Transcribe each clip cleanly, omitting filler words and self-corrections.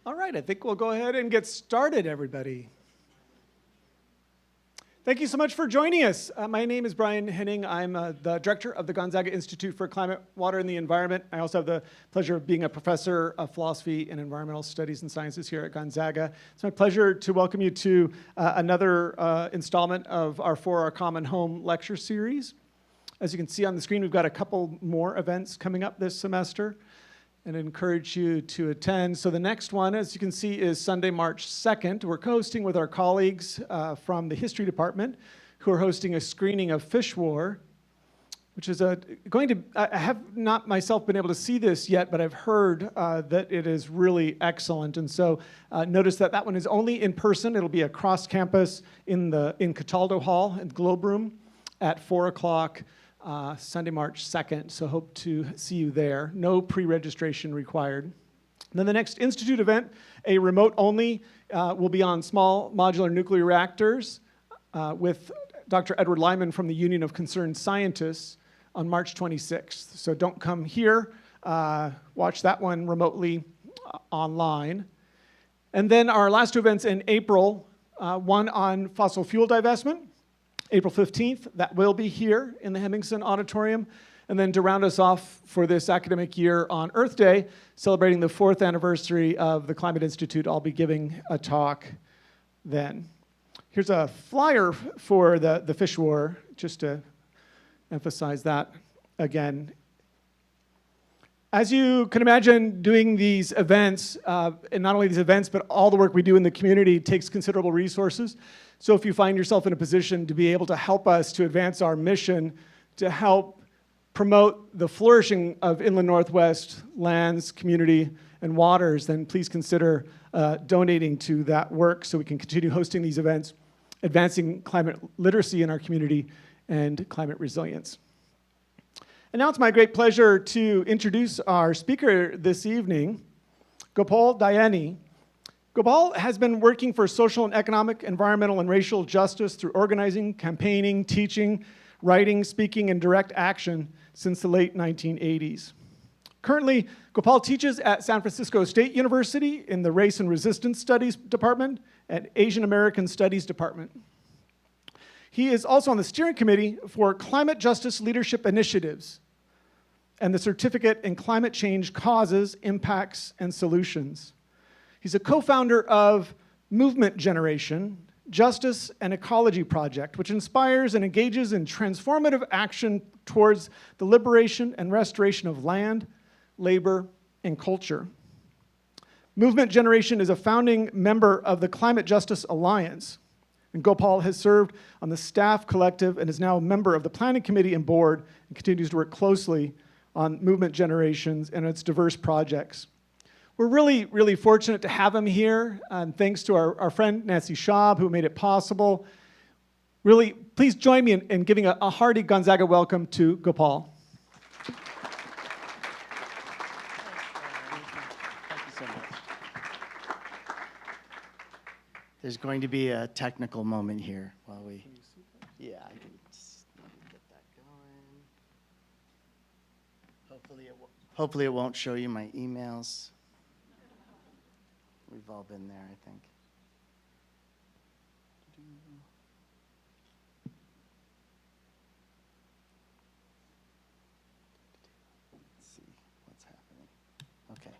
All right, I think we'll go ahead and get started, everybody. Thank you so much for joining us. My name is Brian Henning. I'm the director of the Gonzaga Institute for Climate, Water, and the Environment. I also have the pleasure of being a professor of philosophy and environmental studies and sciences here at Gonzaga. It's my pleasure to welcome you to another installment of our For Our Common Home lecture series. As you can see on the screen, we've got a couple more events coming up this semester, and I encourage you to attend. So the next one, as you can see, is Sunday, March 2nd. We're co-hosting with our colleagues from the history department who are hosting a screening of Fish War, which is I have not myself been able to see this yet, but I've heard that it is really excellent. And so notice that one is only in person. It'll be across campus in Cataldo Hall in the Globe Room at 4 o'clock. Sunday, March 2nd, so hope to see you there. No pre-registration required. And then the next Institute event, a remote only, will be on small modular nuclear reactors with Dr. Edward Lyman from the Union of Concerned Scientists on March 26th. So don't come here, watch that one remotely online. And then our last two events in April, one on fossil fuel divestment, April 15th, that will be here in the Hemmingson Auditorium. And then to round us off for this academic year on Earth Day, celebrating the 4th anniversary of the Climate Institute, I'll be giving a talk then. Here's a flyer for the Fish War, just to emphasize that again. As you can imagine, doing these events, and not only these events, but all the work we do in the community takes considerable resources. So if you find yourself in a position to be able to help us to advance our mission, to help promote the flourishing of inland Northwest lands, community, and waters, then please consider donating to that work so we can continue hosting these events, advancing climate literacy in our community, and climate resilience. And now it's my great pleasure to introduce our speaker this evening, Gopal Dayaneni. Gopal has been working for social and economic, environmental, and racial justice through organizing, campaigning, teaching, writing, speaking, and direct action since the late 1980s. Currently, Gopal teaches at San Francisco State University in the Race and Resistance Studies Department and Asian American Studies Department. He is also on the steering committee for Climate Justice Leadership Initiatives and the Certificate in Climate Change Causes, Impacts, and Solutions. He's a co-founder of Movement Generation, Justice and Ecology Project, which inspires and engages in transformative action towards the liberation and restoration of land, labor, and culture. Movement Generation is a founding member of the Climate Justice Alliance, and Gopal has served on the staff collective and is now a member of the planning committee and board and continues to work closely on Movement Generations and its diverse projects. We're really, really fortunate to have him here, and thanks to our friend Nancy Schaub, who made it possible. Really, please join me in giving a hearty Gonzaga welcome to Gopal. Thank you so much. There's going to be a technical moment here while we... Yeah, I can just get that going. Hopefully it won't show you my emails. We've all been there, I think. Let's see what's happening. Okay.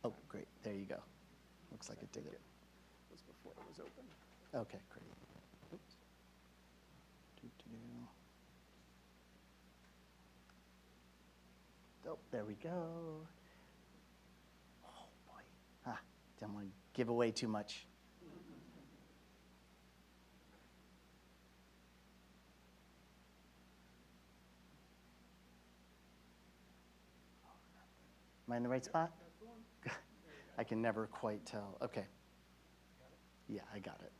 Oh, great. There you go. Looks like it did it. It was before it was open. Okay, great. Oops. Oh, there we go. Oh, boy. Don't want to give away too much. Am I in the right spot? I can never quite tell. Okay. Yeah, I got it.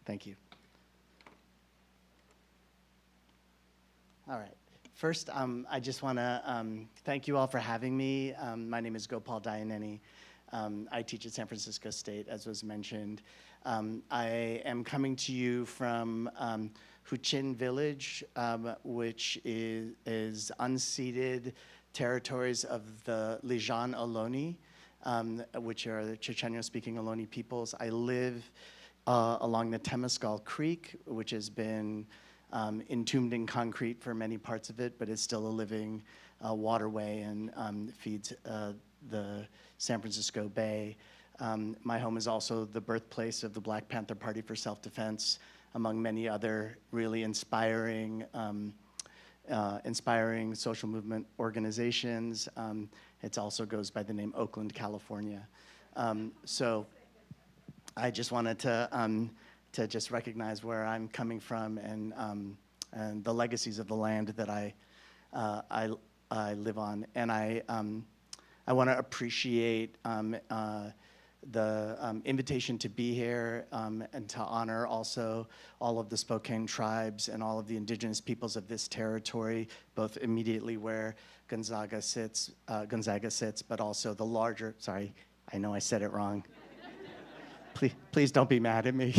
Thank you. All right. First, I just want to thank you all for having me. My name is Gopal Dayaneni. I teach at San Francisco State, as was mentioned. I am coming to you from Huichin Village, which is unceded territories of the Lijan Ohlone, which are the Chochenyo-speaking Ohlone peoples. I live along the Temescal Creek, which has been entombed in concrete for many parts of it, but is still a living waterway and feeds the San Francisco Bay. My home is also the birthplace of the Black Panther Party for Self-Defense, among many other really inspiring social movement organizations. It also goes by the name Oakland, California. So I just wanted to just recognize where I'm coming from and the legacies of the land that I live on. And I want to appreciate the invitation to be here and to honor also all of the Spokane tribes and all of the indigenous peoples of this territory, both immediately where Gonzaga sits, but also the larger, sorry, I know I said it wrong. Please don't be mad at me.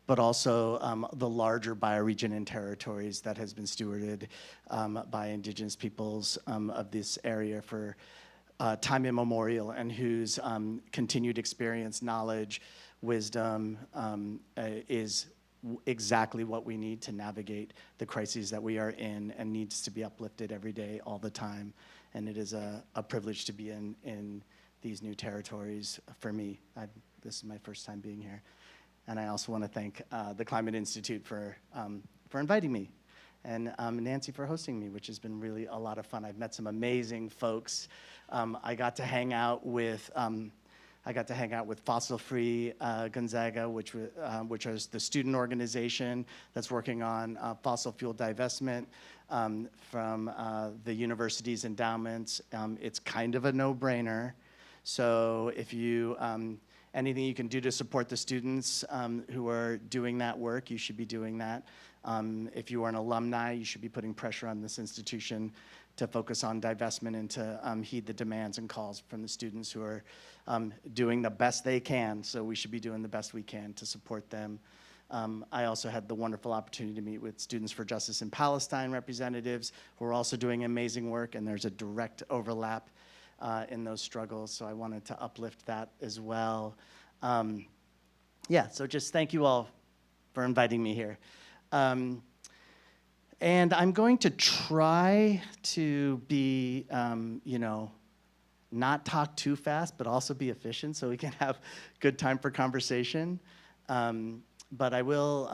But also the larger bioregion and territories that has been stewarded by indigenous peoples of this area for time immemorial, and whose continued experience, knowledge, wisdom is exactly what we need to navigate the crises that we are in, and needs to be uplifted every day, all the time. And it is a privilege to be in these new territories for me. This is my first time being here. And I also want to thank the Climate Institute for inviting me, and Nancy for hosting me, which has been really a lot of fun. I've met some amazing folks. I got to hang out with Fossil Free Gonzaga, which is the student organization that's working on fossil fuel divestment from the university's endowments. It's kind of a no-brainer. So if you anything you can do to support the students who are doing that work, you should be doing that. If you are an alumni, you should be putting pressure on this institution to focus on divestment and to heed the demands and calls from the students who are doing the best they can. So we should be doing the best we can to support them. I also had the wonderful opportunity to meet with Students for Justice in Palestine representatives who are also doing amazing work, and there's a direct overlap in those struggles, so I wanted to uplift that as well. Yeah, so just thank you all for inviting me here. And I'm going to try to be, not talk too fast, but also be efficient so we can have good time for conversation. But I will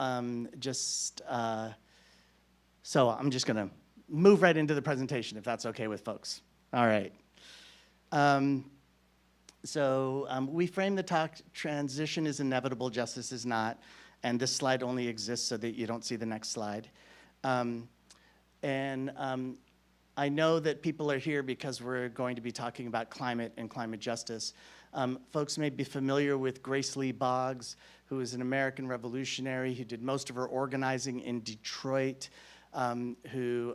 so I'm just gonna move right into the presentation if that's okay with folks. All right. We frame the talk, transition is inevitable, justice is not, and this slide only exists so that you don't see the next slide. I know that people are here because we're going to be talking about climate and climate justice. Folks may be familiar with Grace Lee Boggs, who is an American revolutionary who did most of her organizing in Detroit, who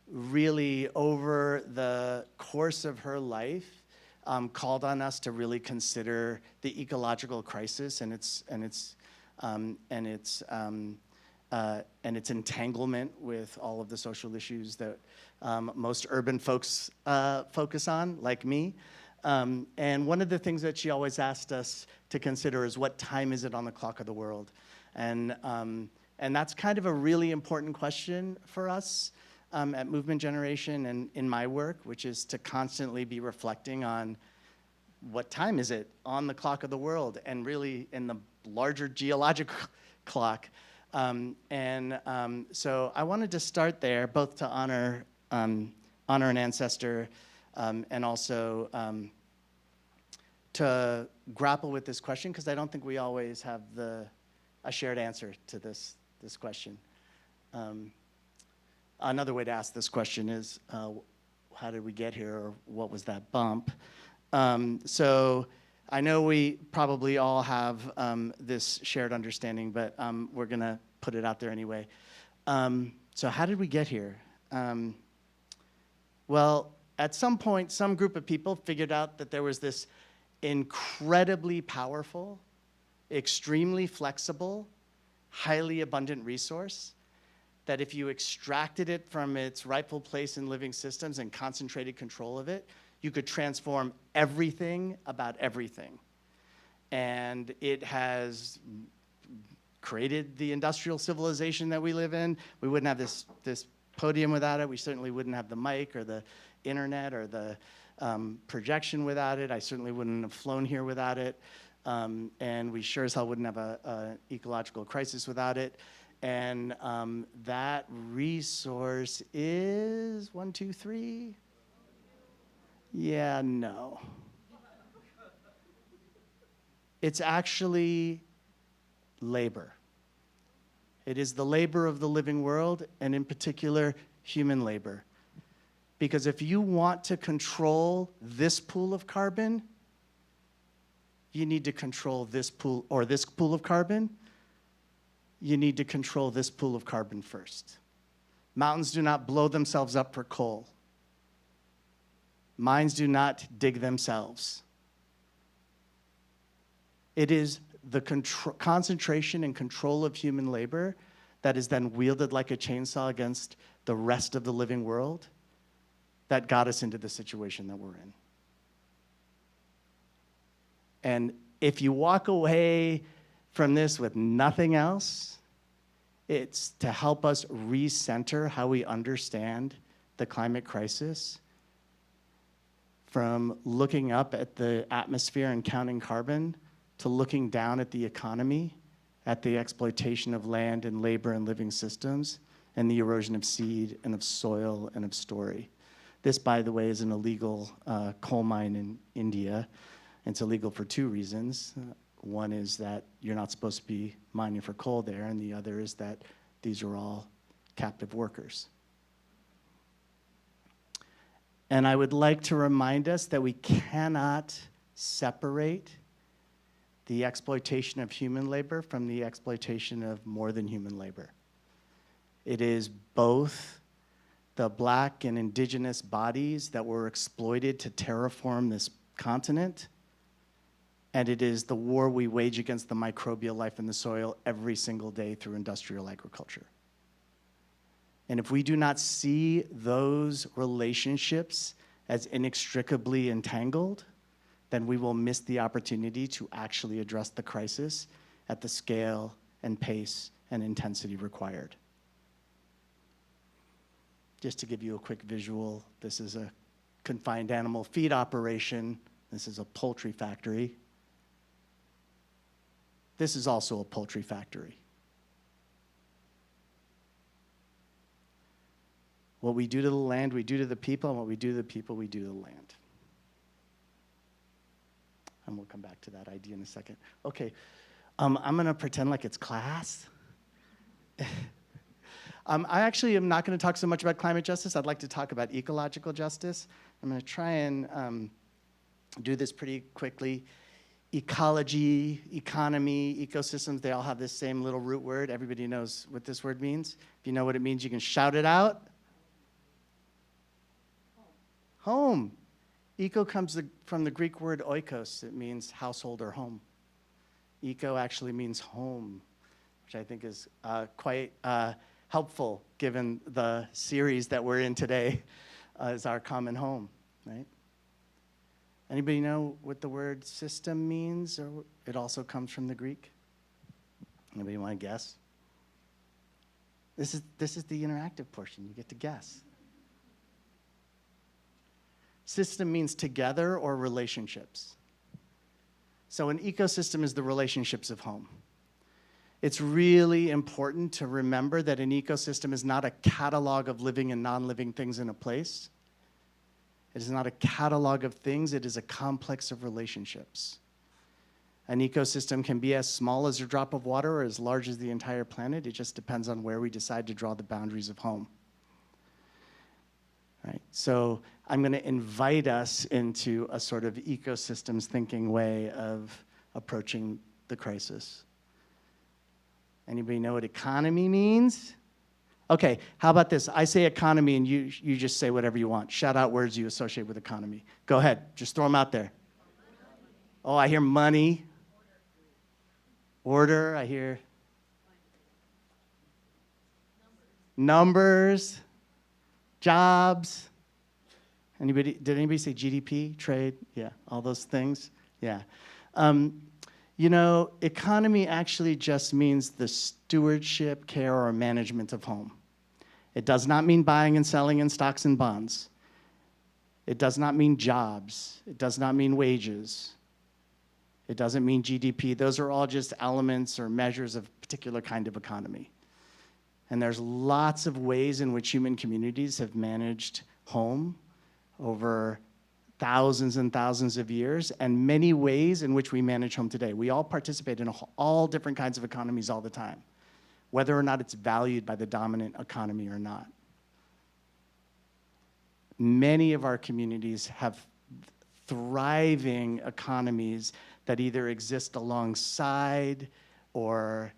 really, over the course of her life, called on us to really consider the ecological crisis and its entanglement with all of the social issues that most urban folks focus on, like me. And one of the things that she always asked us to consider is, what time is it on the clock of the world? And that's kind of a really important question for us at Movement Generation and in my work, which is to constantly be reflecting on what time is it on the clock of the world, and really in the larger geological clock. So I wanted to start there, both to honor an ancestor and also to grapple with this question, because I don't think we always have a shared answer to this question. Another way to ask this question is, how did we get here, or what was that bump? So I know we probably all have this shared understanding, but we're gonna put it out there anyway. So how did we get here? Well, at some point, some group of people figured out that there was this incredibly powerful, extremely flexible, highly abundant resource that if you extracted it from its rightful place in living systems and concentrated control of it, you could transform everything about everything. And it has created the industrial civilization that we live in. We wouldn't have this podium without it. We certainly wouldn't have the mic or the internet or the projection without it. I certainly wouldn't have flown here without it. And we sure as hell wouldn't have an ecological crisis without it. And that resource is 1, 2, 3. Yeah, no. It's actually labor. It is the labor of the living world, and in particular, human labor. Because if you want to control this pool of carbon, you need to control this pool, or this pool of carbon, you need to control this pool of carbon first. Mountains do not blow themselves up for coal. Mines do not dig themselves. It is the concentration and control of human labor that is then wielded like a chainsaw against the rest of the living world that got us into the situation that we're in. And if you walk away from this with nothing else, it's to help us recenter how we understand the climate crisis, from looking up at the atmosphere and counting carbon to looking down at the economy, at the exploitation of land and labor and living systems, and the erosion of seed and of soil and of story. This, by the way, is an illegal coal mine in India. It's illegal for 2 reasons. One is that you're not supposed to be mining for coal there, and the other is that these are all captive workers. And I would like to remind us that we cannot separate the exploitation of human labor from the exploitation of more than human labor. It is both the Black and indigenous bodies that were exploited to terraform this continent, and it is the war we wage against the microbial life in the soil every single day through industrial agriculture. And if we do not see those relationships as inextricably entangled, then we will miss the opportunity to actually address the crisis at the scale and pace and intensity required. Just to give you a quick visual, this is a confined animal feed operation. This is a poultry factory. This is also a poultry factory. What we do to the land, we do to the people, and what we do to the people, we do to the land. And we'll come back to that idea in a second. Okay, I'm gonna pretend like it's class. I actually am not gonna talk so much about climate justice. I'd like to talk about ecological justice. I'm gonna try and do this pretty quickly. Ecology, economy, ecosystems, they all have this same little root word. Everybody knows what this word means. If you know what it means, you can shout it out. Home. Eco comes from the Greek word oikos. It means household or home. Eco actually means home, which I think is quite helpful given the series that we're in today as our common home, right? Anybody know what the word system means, or it also comes from the Greek? Anybody want to guess? This is the interactive portion. You get to guess. System means together or relationships. So an ecosystem is the relationships of home. It's really important to remember that an ecosystem is not a catalog of living and non-living things in a place. It is not a catalog of things, it is a complex of relationships. An ecosystem can be as small as a drop of water or as large as the entire planet. It just depends on where we decide to draw the boundaries of home. Right? So I'm going to invite us into a sort of ecosystems thinking way of approaching the crisis. Anybody know what economy means? Okay, how about this? I say economy and you just say whatever you want. Shout out words you associate with economy. Go ahead, just throw them out there. Oh, I hear money. Order, I hear. Numbers. Jobs. Did anybody say GDP, trade? Yeah, all those things, yeah. You know, economy actually just means the stewardship, care, or management of home. It does not mean buying and selling in stocks and bonds. It does not mean jobs. It does not mean wages. It doesn't mean GDP. Those are all just elements or measures of a particular kind of economy. And there's lots of ways in which human communities have managed home over thousands and thousands of years, and many ways in which we manage home today. We all participate in all different kinds of economies all the time, whether or not it's valued by the dominant economy or not. Many of our communities have thriving economies that either exist alongside or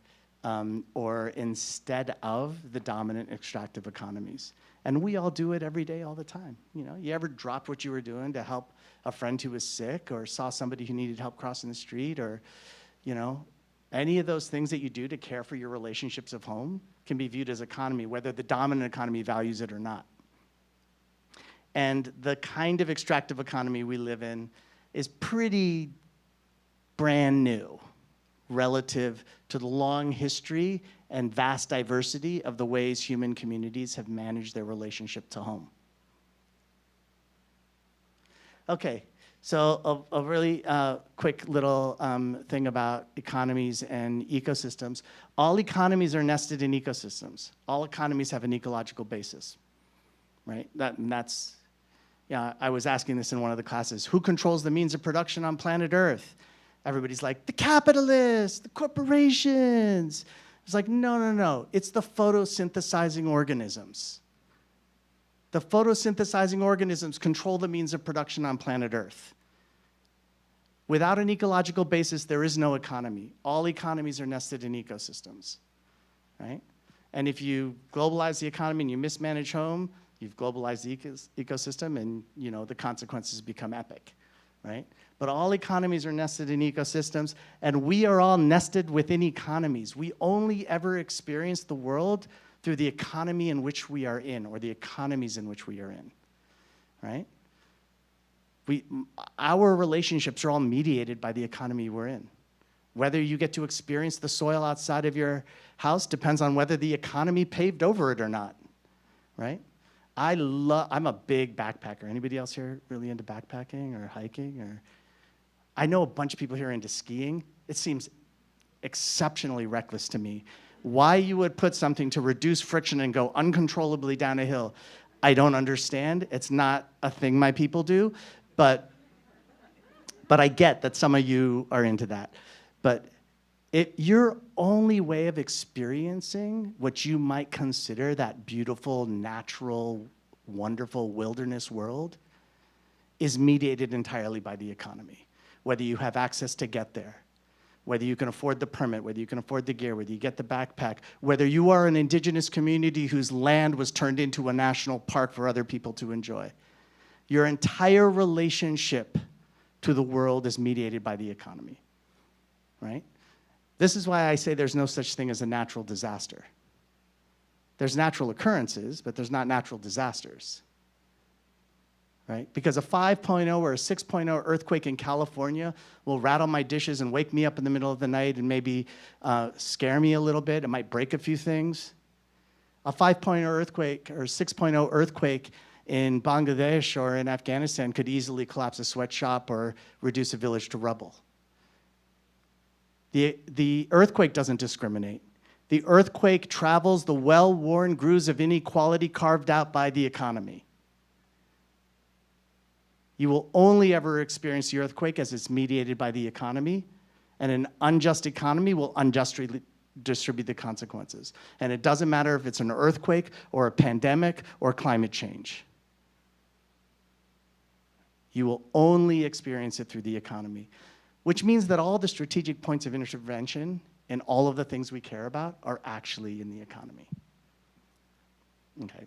instead of the dominant extractive economies. And we all do it every day, all the time. You know, you ever dropped what you were doing to help a friend who was sick, or saw somebody who needed help crossing the street, or, you know, any of those things that you do to care for your relationships of home can be viewed as economy, whether the dominant economy values it or not. And the kind of extractive economy we live in is pretty brand new relative to the long history and vast diversity of the ways human communities have managed their relationship to home. Okay, so a really quick little thing about economies and ecosystems. All economies are nested in ecosystems. All economies have an ecological basis, right? That's, yeah, I was asking this in one of the classes. Who controls the means of production on planet Earth? Everybody's like, the capitalists, the corporations. It's like, no, no, no. It's the photosynthesizing organisms. The photosynthesizing organisms control the means of production on planet Earth. Without an ecological basis, there is no economy. All economies are nested in ecosystems, right? And if you globalize the economy and you mismanage home, you've globalized the ecosystem, and you know the consequences become epic, right? But all economies are nested in ecosystems, and we are all nested within economies. We only ever experience the world through the economy in which we are in, or the economies in which we are in, right? Our relationships are all mediated by the economy we're in. Whether you get to experience the soil outside of your house depends on whether the economy paved over it or not, right? I'm a big backpacker. Anybody else here really into backpacking or hiking? Or I know a bunch of people here into skiing. It seems exceptionally reckless to me. Why you would put something to reduce friction and go uncontrollably down a hill, I don't understand. It's not a thing my people do, but I get that some of you are into that. But your only way of experiencing what you might consider that beautiful, natural, wonderful wilderness world is mediated entirely by the economy. Whether you have access to get there, whether you can afford the permit, whether you can afford the gear, whether you get the backpack, whether you are an indigenous community whose land was turned into a national park for other people to enjoy. Your entire relationship to the world is mediated by the economy, right? This is why I say there's no such thing as a natural disaster. There's natural occurrences, but there's not natural disasters, right? Because a 5.0 or a 6.0 earthquake in California will rattle my dishes and wake me up in the middle of the night and maybe scare me a little bit. It might break a few things. A 5.0 earthquake or 6.0 earthquake in Bangladesh or in Afghanistan could easily collapse a sweatshop or reduce a village to rubble. The earthquake doesn't discriminate. The earthquake travels the well-worn grooves of inequality carved out by the economy. You will only ever experience the earthquake as it's mediated by the economy, and an unjust economy will unjustly distribute the consequences. And it doesn't matter if it's an earthquake or a pandemic or climate change. You will only experience it through the economy, which means that all the strategic points of intervention and all of the things we care about are actually in the economy. Okay.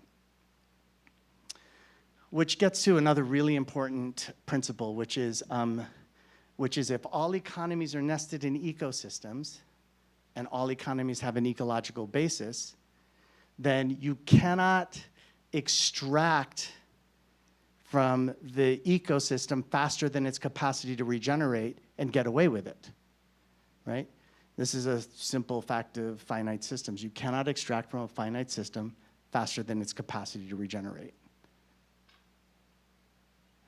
Which gets to another really important principle, which is if all economies are nested in ecosystems, and all economies have an ecological basis, then you cannot extract from the ecosystem faster than its capacity to regenerate and get away with it, right? This is a simple fact of finite systems. You cannot extract from a finite system faster than its capacity to regenerate,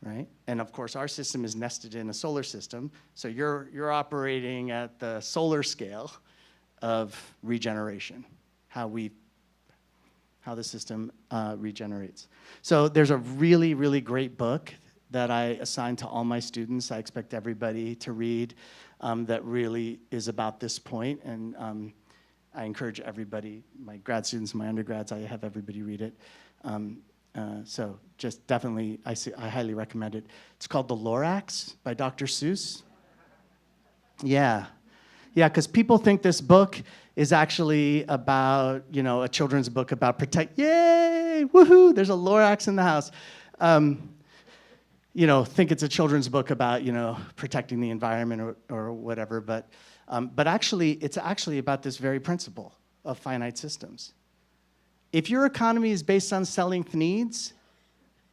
right? And of course, our system is nested in a solar system, so you're operating at the solar scale of regeneration, how the system regenerates. So there's a really, really great book that I assign to all my students. I expect everybody to read that really is about this point, and I encourage everybody, my grad students, my undergrads, I have everybody read it. So just definitely, I highly recommend it. It's called The Lorax by Dr. Seuss. Yeah. Yeah, because people think this book is actually about, you know, a children's book about yay, woohoo, there's a Lorax in the house. You know, think it's a children's book about, you know, protecting the environment or whatever, but actually, it's actually about this very principle of finite systems. If your economy is based on selling needs,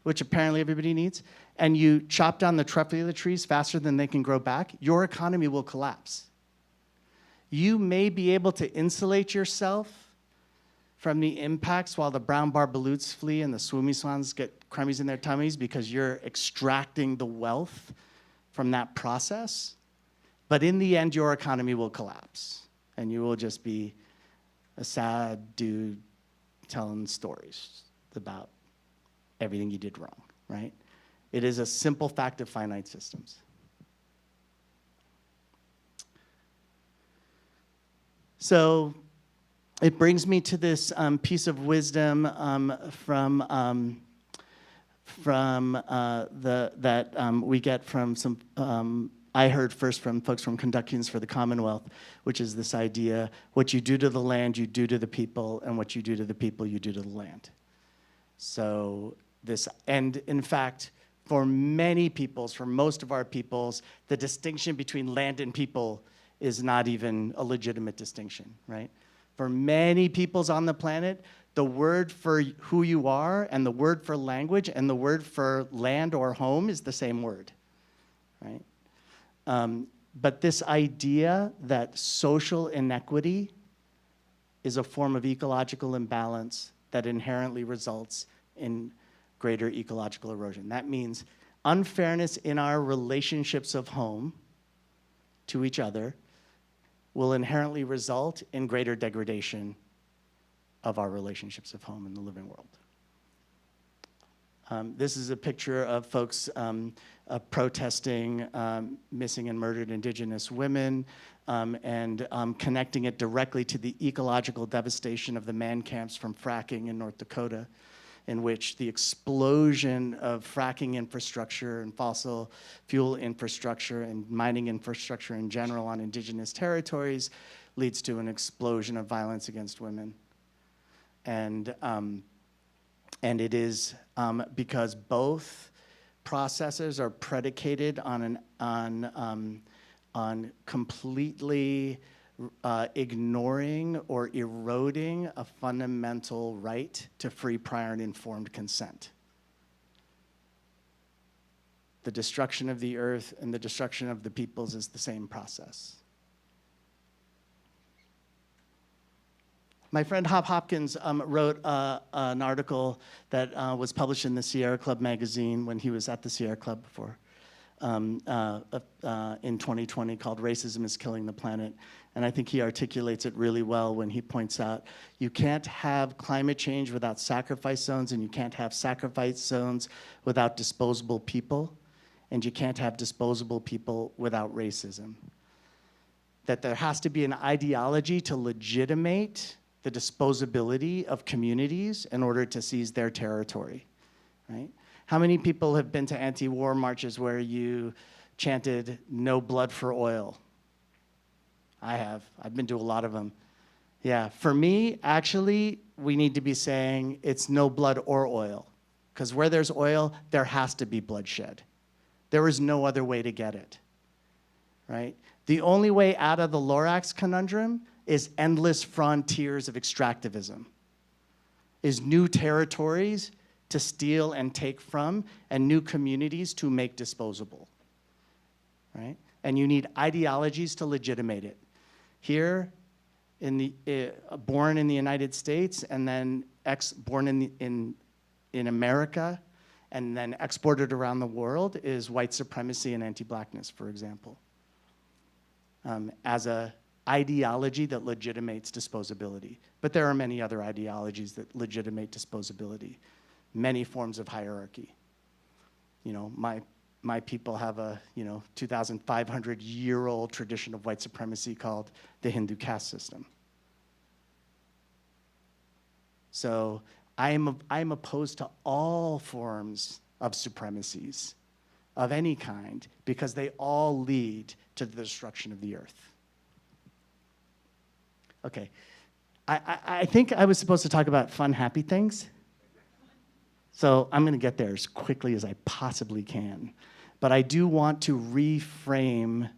which apparently everybody needs, and you chop down the truffula trees faster than they can grow back, your economy will collapse. You may be able to insulate yourself from the impacts while the brown barbaloots flee and the swoomy swans get crummies in their tummies because you're extracting the wealth from that process. But in the end, your economy will collapse, and you will just be a sad dude telling stories about everything you did wrong, right? It is a simple fact of finite systems. So it brings me to this piece of wisdom that we get from some, I heard first from folks from Conductings for the Commonwealth, which is this idea, what you do to the land, you do to the people, and what you do to the people, you do to the land. So this, and in fact, for many peoples, for most of our peoples, the distinction between land and people is not even a legitimate distinction, right? For many peoples on the planet, the word for who you are and the word for language and the word for land or home is the same word, right? But this idea that social inequity is a form of ecological imbalance that inherently results in greater ecological erosion. That means unfairness in our relationships of home to each other will inherently result in greater degradation of our relationships of home in the living world. This is a picture of folks protesting missing and murdered Indigenous women and connecting it directly to the ecological devastation of the man camps from fracking in North Dakota, in which the explosion of fracking infrastructure and fossil fuel infrastructure and mining infrastructure in general on Indigenous territories leads to an explosion of violence against women. And it is because both processes are predicated on completely ignoring or eroding a fundamental right to free, prior, and informed consent. The destruction of the earth and the destruction of the peoples is the same process. My friend Hop Hopkins wrote an article that was published in the Sierra Club magazine when he was at the Sierra Club before, in 2020, called "Racism is Killing the Planet." And I think he articulates it really well when he points out you can't have climate change without sacrifice zones, and you can't have sacrifice zones without disposable people, and you can't have disposable people without racism. That there has to be an ideology to legitimate the disposability of communities in order to seize their territory, right? How many people have been to anti-war marches where you chanted, "No blood for oil"? I have. I've been to a lot of them. Yeah, for me, actually, we need to be saying it's no blood or oil. Because where there's oil, there has to be bloodshed. There is no other way to get it, right? The only way out of the Lorax conundrum is endless frontiers of extractivism, is new territories to steal and take from, and new communities to make disposable, right? And you need ideologies to legitimate it. Here, born in the United States, and then born in America, and then exported around the world is white supremacy and anti-blackness, for example, as a ideology that legitimates disposability. But there are many other ideologies that legitimate disposability, many forms of hierarchy. You know, my people have a 2,500-year-old tradition of white supremacy called the Hindu caste system. So I'm opposed to all forms of supremacies of any kind because they all lead to the destruction of the earth. Okay, I think I was supposed to talk about fun, happy things. So I'm gonna get there as quickly as I possibly can. But I do want to reframe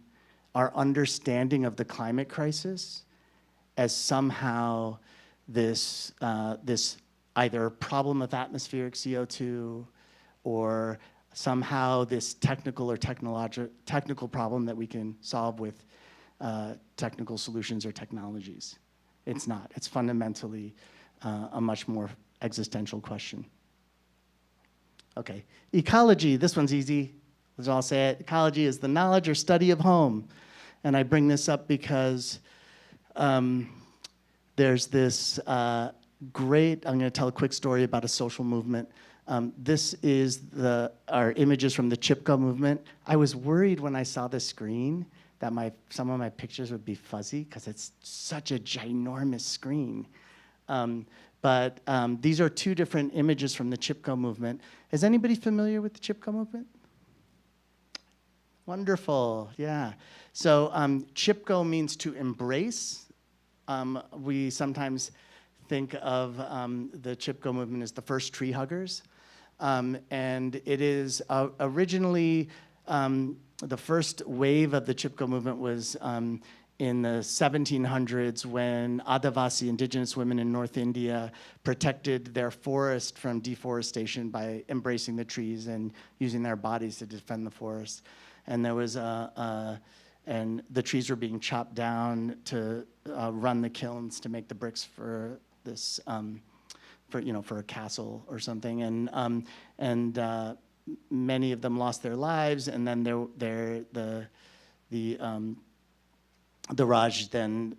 our understanding of the climate crisis as somehow this either problem of atmospheric CO2 or somehow this technical or technical problem that we can solve with technical solutions or technologies. It's not. It's fundamentally a much more existential question. Okay, ecology, this one's easy. Let's all say it. Ecology is the knowledge or study of home. And I bring this up because there's this great, I'm gonna tell a quick story about a social movement. This is our images from the Chipko movement. I was worried when I saw the screen that some of my pictures would be fuzzy because it's such a ginormous screen. But these are two different images from the Chipko movement. Is anybody familiar with the Chipko movement? Wonderful, yeah. So Chipko means to embrace. We sometimes think of the Chipko movement as the first tree huggers. And it is originally, the first wave of the Chipko movement was in the 1700s when Adivasi, indigenous women in North India, protected their forest from deforestation by embracing the trees and using their bodies to defend the forest. And there was and the trees were being chopped down to run the kilns to make the bricks for this, for a castle or something. And many of them lost their lives, and then the Raj then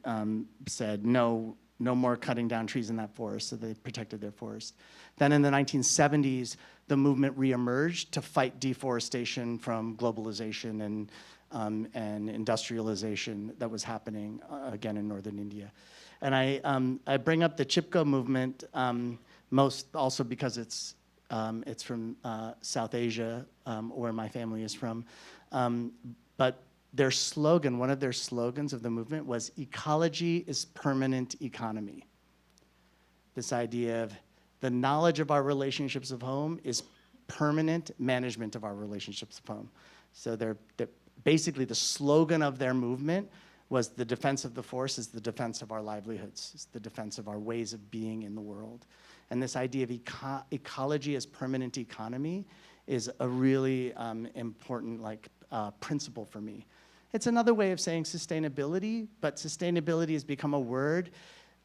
said no more cutting down trees in that forest, so they protected their forest. Then in the 1970s, the movement reemerged to fight deforestation from globalization and industrialization that was happening again in northern India. And I bring up the Chipko movement most also because it's from South Asia, where my family is from. But their slogan, one of their slogans of the movement was ecology is permanent economy. This idea of the knowledge of our relationships of home is permanent management of our relationships of home. So they're basically the slogan of their movement was the defense of the forest is the defense of our livelihoods, it's the defense of our ways of being in the world. And this idea of ecology as permanent economy is a really important principle for me. It's another way of saying sustainability, but sustainability has become a word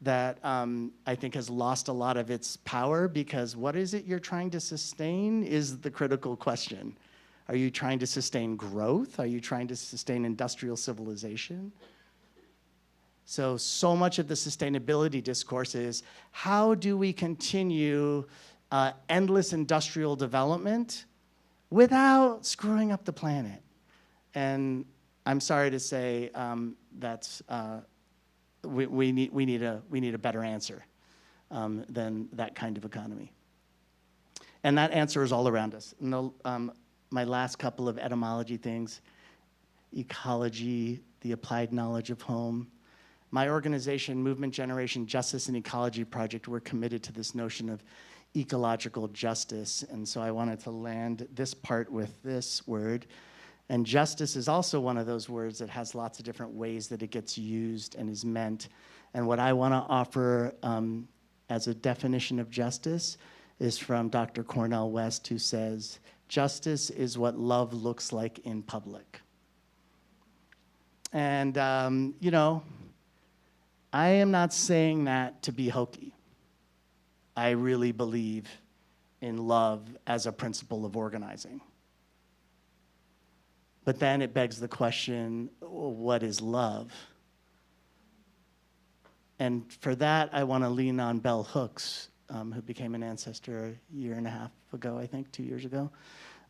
that I think has lost a lot of its power because what is it you're trying to sustain is the critical question. Are you trying to sustain growth? Are you trying to sustain industrial civilization? So much of the sustainability discourse is how do we continue endless industrial development without screwing up the planet? And I'm sorry to say that's we need a better answer than that kind of economy. And that answer is all around us. And my last couple of etymology things, ecology, the applied knowledge of home. My organization, Movement Generation Justice and Ecology Project, we're committed to this notion of ecological justice. And so I wanted to land this part with this word. And justice is also one of those words that has lots of different ways that it gets used and is meant. And what I want to offer as a definition of justice is from Dr. Cornel West, who says, justice is what love looks like in public. And, you know, I am not saying that to be hokey. I really believe in love as a principle of organizing. But then it begs the question, what is love? And for that, I want to lean on Bell Hooks, who became an ancestor a year and a half ago, I think, 2 years ago.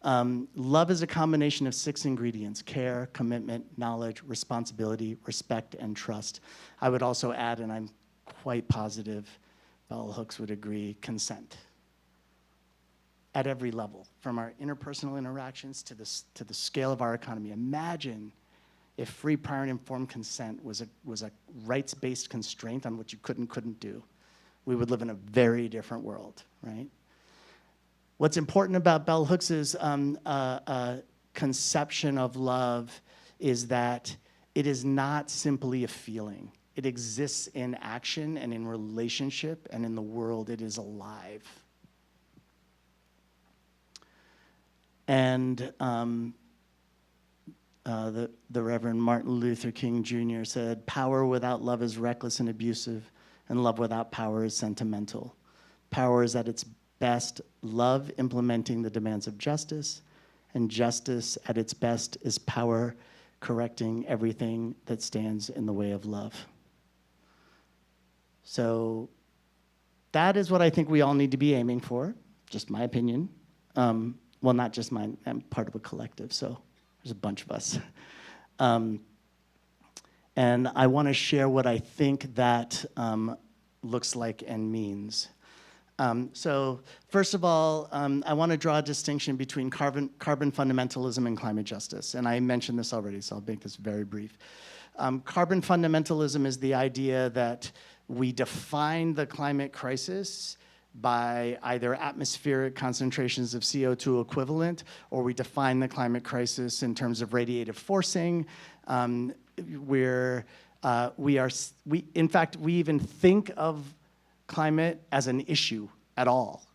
Love is a combination of 6 ingredients: care, commitment, knowledge, responsibility, respect, and trust. I would also add, and I'm quite positive Bell Hooks would agree, consent. At every level, from our interpersonal interactions to the scale of our economy. Imagine if free, prior, and informed consent was a rights-based constraint on what you couldn't do. We would live in a very different world, right? What's important about Bell Hooks's conception of love is that it is not simply a feeling. It exists in action and in relationship, and in the world it is alive. And the Reverend Martin Luther King Jr. said, "Power without love is reckless and abusive, and love without power is sentimental. Power is at its best love implementing the demands of justice, and justice at its best is power correcting everything that stands in the way of love." So that is what I think we all need to be aiming for, just my opinion. Well, not just mine, I'm part of a collective, so there's a bunch of us. And I want to share what I think that looks like and means. So first of all, I want to draw a distinction between carbon fundamentalism and climate justice. And I mentioned this already, so I'll make this very brief. Carbon fundamentalism is the idea that we define the climate crisis by either atmospheric concentrations of CO2 equivalent, or we define the climate crisis in terms of radiative forcing, where in fact, we even think of climate as an issue at all,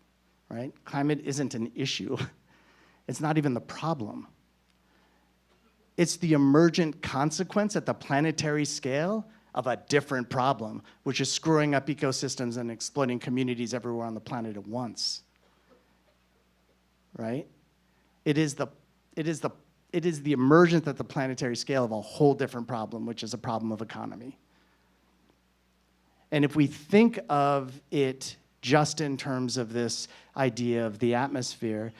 right? Climate isn't an issue. It's not even the problem. It's the emergent consequence at the planetary scale of a different problem, which is screwing up ecosystems and exploiting communities everywhere on the planet at once, right? It is the emergence at the planetary scale of a whole different problem, which is a problem of economy. And if we think of it just in terms of this idea of the atmosphere,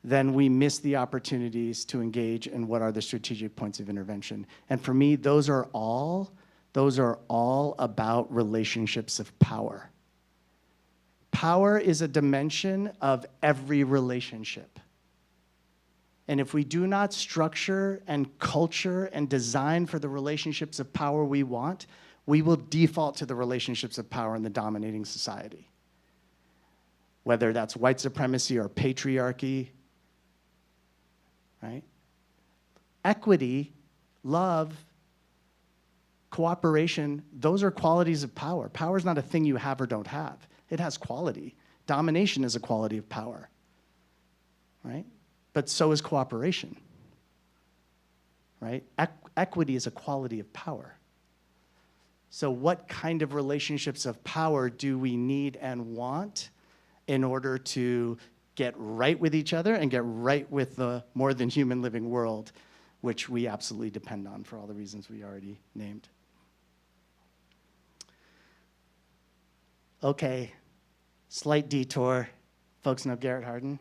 then we miss the opportunities to engage in what are the strategic points of intervention. And for me, those are all about relationships of power. Power is a dimension of every relationship. And if we do not structure and culture and design for the relationships of power we want, we will default to the relationships of power in the dominating society. Whether that's white supremacy or patriarchy, right? Equity, love, cooperation, those are qualities of power. Power is not a thing you have or don't have. It has quality. Domination is a quality of power, right? But so is cooperation, right? Equity is a quality of power. So what kind of relationships of power do we need and want in order to get right with each other and get right with the more than human living world, which we absolutely depend on for all the reasons we already named? Okay, slight detour. Folks know Garrett Hardin?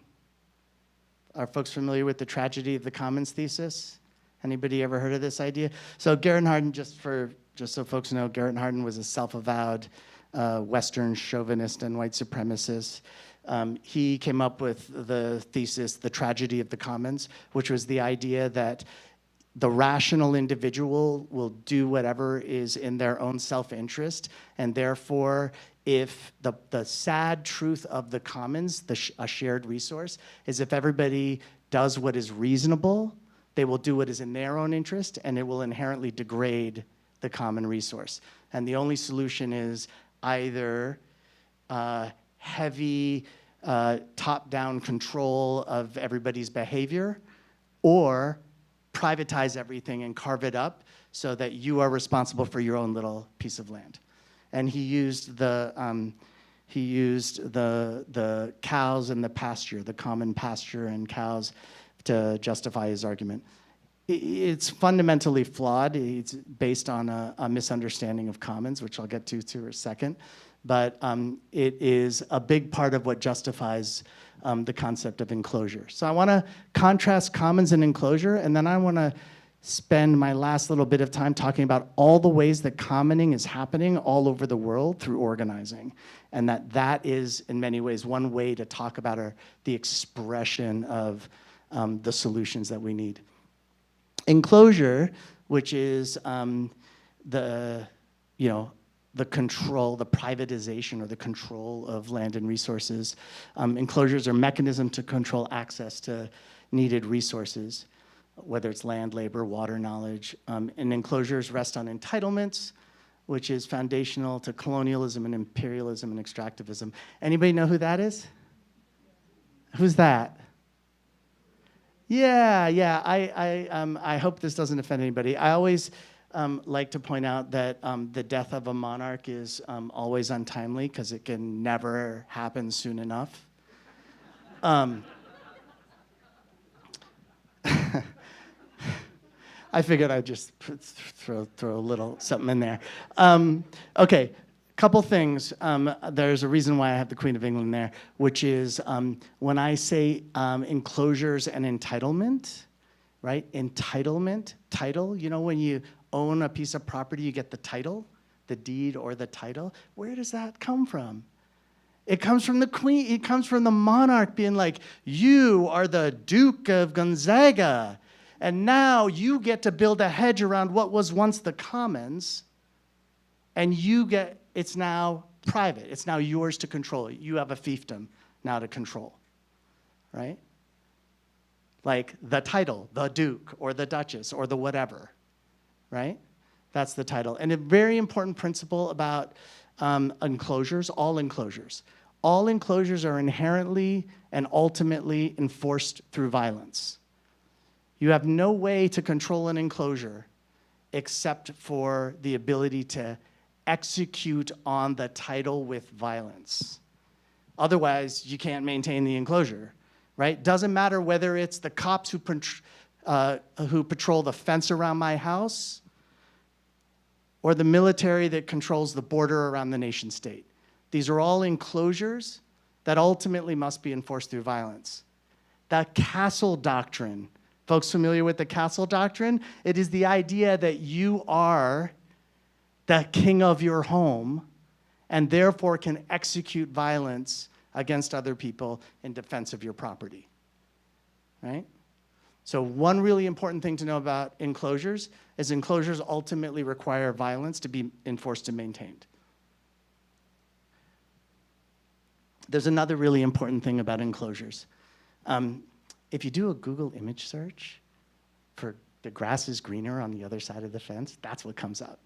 Are folks familiar with the tragedy of the commons thesis? Anybody ever heard of this idea? So Garrett Hardin, just so folks know, Garrett Hardin was a self-avowed Western chauvinist and white supremacist. He came up with the thesis, the tragedy of the commons, which was the idea that the rational individual will do whatever is in their own self-interest, and therefore, if the sad truth of the commons, a shared resource, is if everybody does what is reasonable, they will do what is in their own interest, and it will inherently degrade the common resource. And the only solution is either heavy top-down control of everybody's behavior, or privatize everything and carve it up so that you are responsible for your own little piece of land. And he used the cows and the pasture, the common pasture and cows, to justify his argument. It's fundamentally flawed. It's based on a misunderstanding of commons, which I'll get to in a second. But it is a big part of what justifies the concept of enclosure. So I want to contrast commons and enclosure, and then I want to spend my last little bit of time talking about all the ways that commoning is happening all over the world through organizing, and that is, in many ways, one way to talk about the expression of the solutions that we need. Enclosure, which is the control, the privatization or the control of land and resources. Enclosures are mechanisms to control access to needed resources, whether it's land, labor, water, knowledge. And enclosures rest on entitlements, which is foundational to colonialism and imperialism and extractivism. Anybody know who that is? Who's that? Yeah, I hope this doesn't offend anybody. I always like to point out that the death of a monarch is always untimely because it can never happen soon enough. I figured I'd just throw a little something in there. Okay, couple things. There's a reason why I have the Queen of England there, which is when I say enclosures and entitlement, right? Entitlement, title, you know, when you own a piece of property, you get the title, the deed or the title. Where does that come from? It comes from the queen, it comes from the monarch being like, you are the Duke of Gonzaga, and now you get to build a hedge around what was once the commons, and it's now private. It's now yours to control. You have a fiefdom now to control, right? Like the title, the Duke, or the Duchess, or the whatever. Right? That's the title. And a very important principle about enclosures, all enclosures. All enclosures are inherently and ultimately enforced through violence. You have no way to control an enclosure except for the ability to execute on the title with violence. Otherwise, you can't maintain the enclosure, right? Doesn't matter whether it's the cops who patrol the fence around my house, or the military that controls the border around the nation state. These are all enclosures that ultimately must be enforced through violence. The castle doctrine, folks familiar with the castle doctrine? It is the idea that you are the king of your home and therefore can execute violence against other people in defense of your property, right? So one really important thing to know about enclosures is enclosures ultimately require violence to be enforced and maintained. There's another really important thing about enclosures. If you do a Google image search for the grass is greener on the other side of the fence, that's what comes up,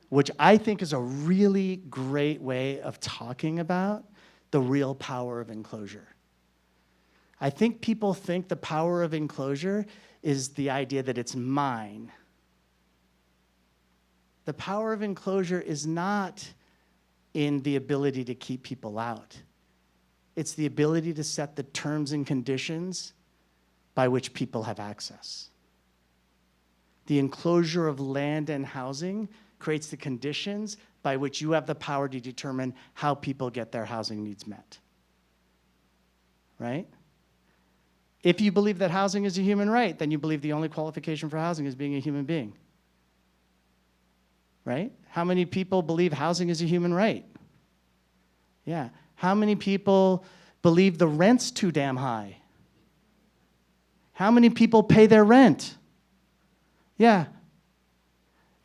which I think is a really great way of talking about the real power of enclosure. I think people think the power of enclosure is the idea that it's mine. The power of enclosure is not in the ability to keep people out. It's the ability to set the terms and conditions by which people have access. The enclosure of land and housing creates the conditions by which you have the power to determine how people get their housing needs met. Right? If you believe that housing is a human right, then you believe the only qualification for housing is being a human being. Right? How many people believe housing is a human right? Yeah. How many people believe the rent's too damn high? How many people pay their rent? Yeah.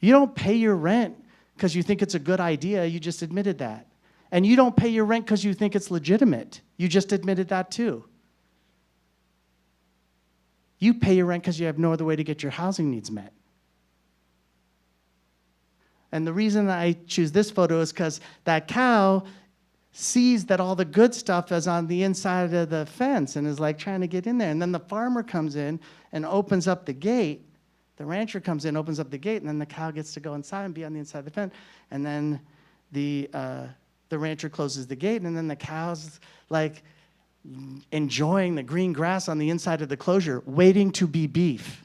You don't pay your rent because you think it's a good idea. You just admitted that. And you don't pay your rent because you think it's legitimate. You just admitted that too. You pay your rent because you have no other way to get your housing needs met. And the reason I choose this photo is because that cow sees that all the good stuff is on the inside of the fence and is like trying to get in there. And then the farmer comes in and opens up the gate. The rancher comes in, opens up the gate, and then the cow gets to go inside and be on the inside of the fence. And then the rancher closes the gate, and then the cow's like enjoying the green grass on the inside of the enclosure, waiting to be beef.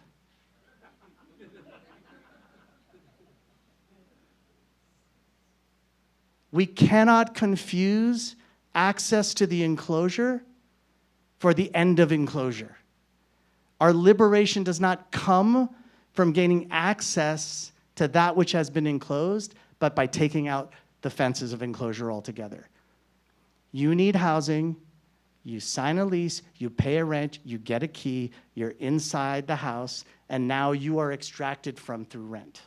We cannot confuse access to the enclosure for the end of enclosure. Our liberation does not come from gaining access to that which has been enclosed, but by taking out the fences of enclosure altogether. You need housing, you sign a lease, you pay a rent, you get a key, you're inside the house, and now you are extracted from through rent.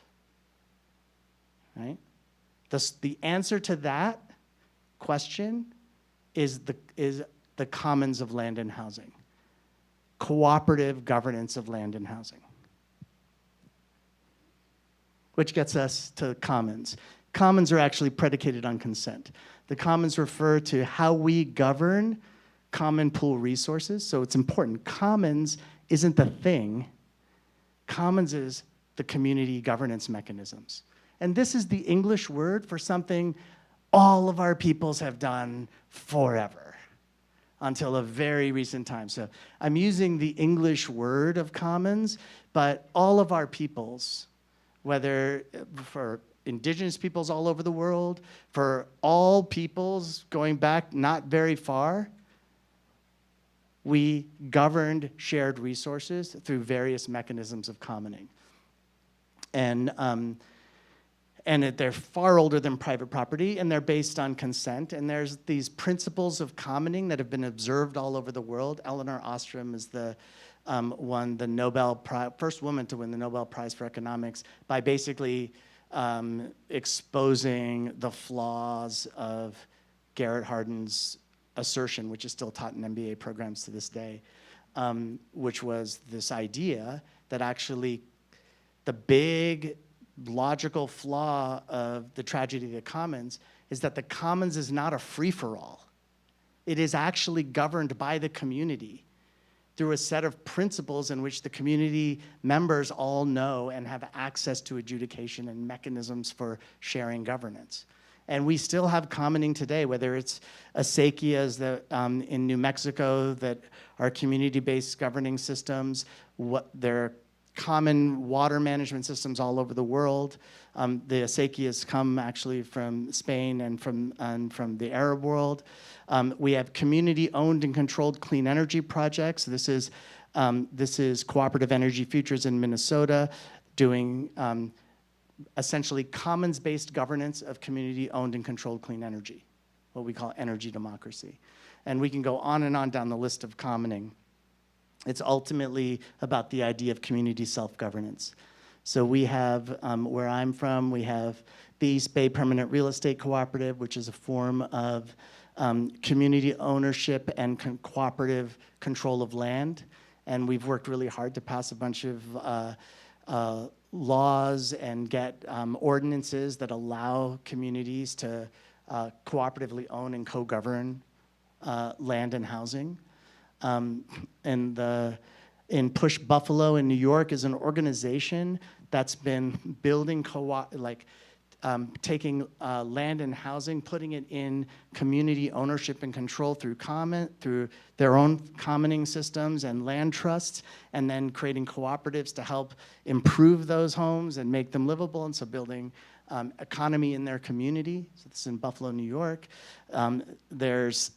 Right? The answer to that question is the commons of land and housing. Cooperative governance of land and housing. Which gets us to commons. Commons are actually predicated on consent. The commons refer to how we govern common pool resources, so it's important. Commons isn't the thing. Commons is the community governance mechanisms. And this is the English word for something all of our peoples have done forever, until a very recent time. So I'm using the English word of commons, but all of our peoples, whether for indigenous peoples all over the world, for all peoples going back not very far, we governed shared resources through various mechanisms of commoning. And they're far older than private property, and they're based on consent. And there's these principles of commoning that have been observed all over the world. Elinor Ostrom is won the Nobel Prize, first woman to win the Nobel Prize for economics by basically exposing the flaws of Garrett Hardin's assertion, which is still taught in MBA programs to this day, which was this idea that actually the big logical flaw of the tragedy of the commons is that the commons is not a free-for-all. It is actually governed by the community through a set of principles in which the community members all know and have access to adjudication and mechanisms for sharing governance. And we still have commoning today, whether it's acequias in New Mexico that are community-based governing systems, they're common water management systems all over the world. The acequias come actually from Spain and from the Arab world. We have community-owned and controlled clean energy projects. This is Cooperative Energy Futures in Minnesota, doing essentially commons-based governance of community-owned and controlled clean energy, what we call energy democracy. And we can go on and on down the list of commoning. It's ultimately about the idea of community self-governance. So we have, where I'm from, we have the East Bay Permanent Real Estate Cooperative, which is a form of community ownership and cooperative control of land. And we've worked really hard to pass a bunch of laws and get ordinances that allow communities to cooperatively own and co-govern land and housing. In Push Buffalo in New York is an organization that's been building taking land and housing, putting it in community ownership and control through their own commoning systems and land trusts, and then creating cooperatives to help improve those homes and make them livable, and so building economy in their community. So this is in Buffalo, New York. There's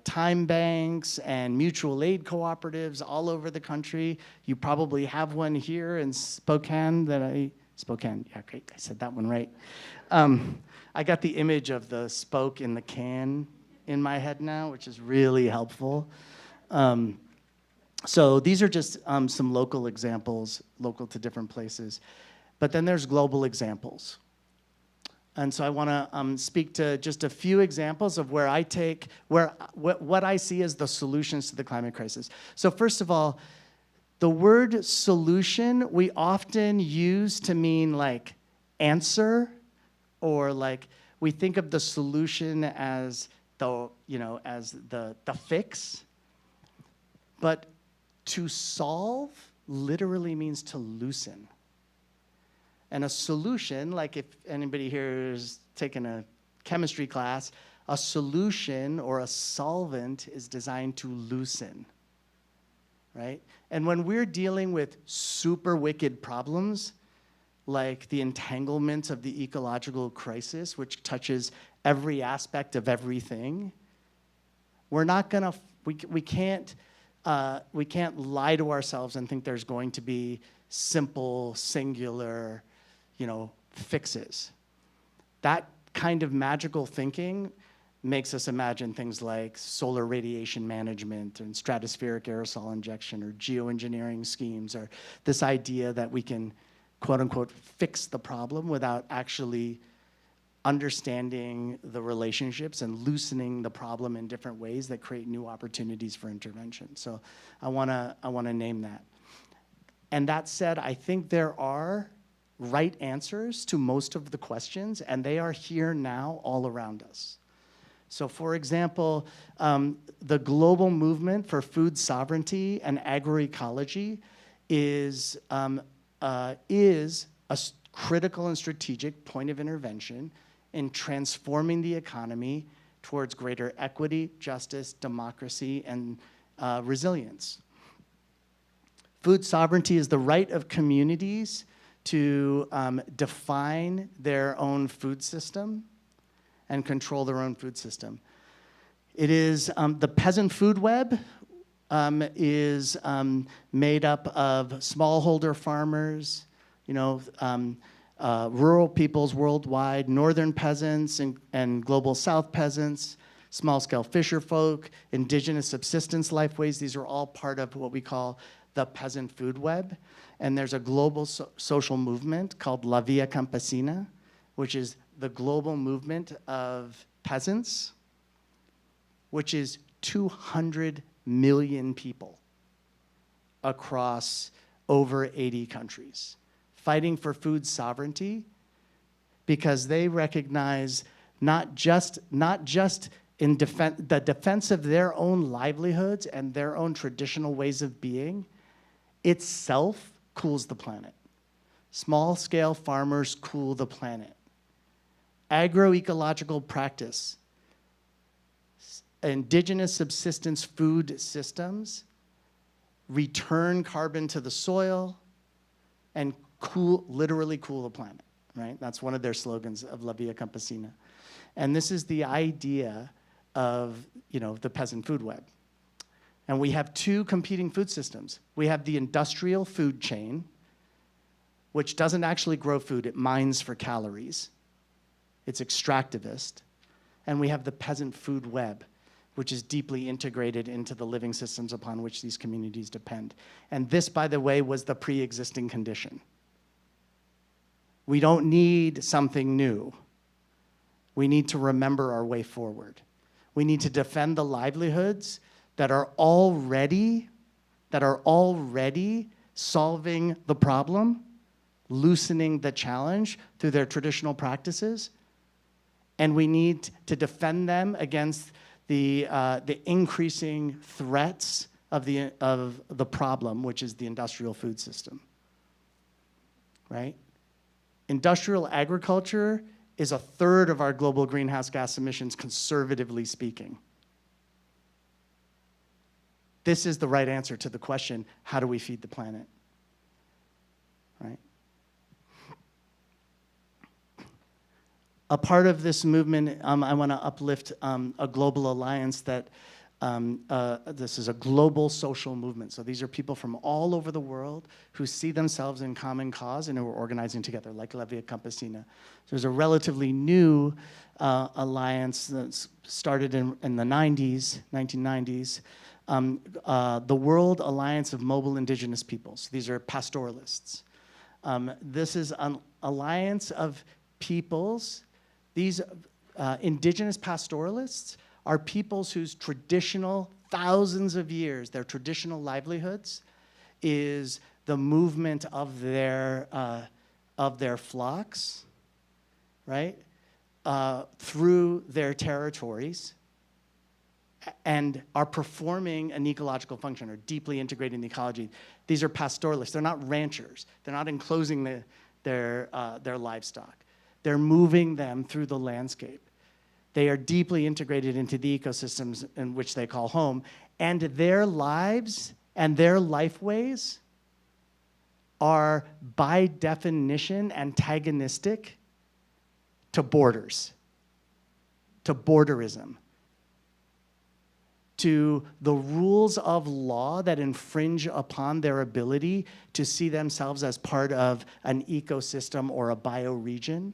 time banks and mutual aid cooperatives all over the country. You probably have one here in Spokane Spokane, yeah, great, I said that one right. I got the image of the spoke in the can in my head now, which is really helpful. So these are just some local examples, local to different places. But then there's global examples. And so I want to speak to just a few examples of where I take, what I see as the solutions to the climate crisis. So first of all, the word solution we often use to mean like answer, or like we think of the solution as the, as the fix. But to solve literally means to loosen. And a solution, like if anybody here is taking a chemistry class, a solution or a solvent is designed to loosen, right? And when we're dealing with super wicked problems, like the entanglement of the ecological crisis, which touches every aspect of everything, we're not gonna, we can't lie to ourselves and think there's going to be simple, singular, fixes. That kind of magical thinking makes us imagine things like solar radiation management and stratospheric aerosol injection or geoengineering schemes, or this idea that we can, quote unquote, fix the problem without actually understanding the relationships and loosening the problem in different ways that create new opportunities for intervention. So I wanna name that. And that said, I think there are right answers to most of the questions, and they are here now all around us. So for example, the global movement for food sovereignty and agroecology is a critical and strategic point of intervention in transforming the economy towards greater equity, justice, democracy, and resilience. Food sovereignty is the right of communities to define their own food system and control their own food system. It is, the peasant food web is made up of smallholder farmers, rural peoples worldwide, northern peasants and global south peasants, small-scale fisher folk, indigenous subsistence lifeways. These are all part of what we call the peasant food web. And there's a global social movement called La Via Campesina, which is the global movement of peasants, which is 200 million people across over 80 countries, fighting for food sovereignty because they recognize not just in the defense of their own livelihoods and their own traditional ways of being itself cools the planet. Small-scale farmers cool the planet. Agroecological practice, indigenous subsistence food systems return carbon to the soil and literally cool the planet, right? That's one of their slogans of La Via Campesina. And this is the idea of, the peasant food web. And we have two competing food systems. We have the industrial food chain, which doesn't actually grow food, it mines for calories. It's extractivist. And we have the peasant food web, which is deeply integrated into the living systems upon which these communities depend. And this, by the way, was the pre-existing condition. We don't need something new. We need to remember our way forward. We need to defend the livelihoods that are already solving the problem, loosening the challenge through their traditional practices, and we need to defend them against the increasing threats of the problem, which is the industrial food system, right? Industrial agriculture is a third of our global greenhouse gas emissions, conservatively speaking. This is the right answer to the question, how do we feed the planet, right? A part of this movement, I want to uplift a global alliance that, this is a global social movement. So these are people from all over the world who see themselves in common cause and who are organizing together, like La Via Campesina. So there's a relatively new alliance that started in the 1990s, the World Alliance of Mobile Indigenous Peoples. These are pastoralists. This is an alliance of peoples. These indigenous pastoralists are peoples whose traditional, thousands of years, their traditional livelihoods is the movement of their flocks, right, through their territories, and are performing an ecological function, or deeply integrating the ecology. These are pastoralists. They're not ranchers. They're not enclosing their livestock. They're moving them through the landscape. They are deeply integrated into the ecosystems in which they call home, and their lives and their lifeways are, by definition, antagonistic to borders, to borderism, to the rules of law that infringe upon their ability to see themselves as part of an ecosystem or a bioregion,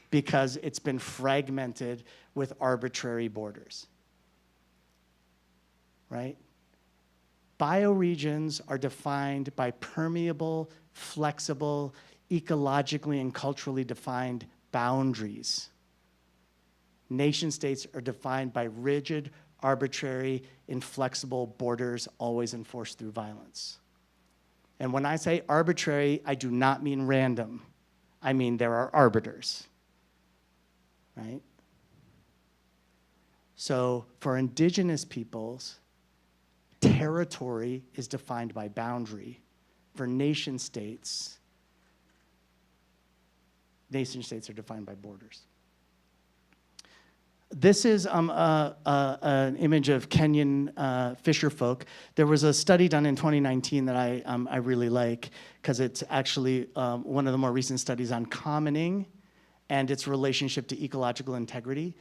because it's been fragmented with arbitrary borders, right? Bioregions are defined by permeable, flexible, ecologically and culturally defined boundaries. Nation states are defined by rigid, arbitrary, inflexible borders always enforced through violence. And when I say arbitrary, I do not mean random. I mean there are arbiters, right? So for indigenous peoples, territory is defined by boundary. For nation states are defined by borders. This is an image of Kenyan fisher folk. There was a study done in 2019 that I really like, because it's actually one of the more recent studies on commoning and its relationship to ecological integrity.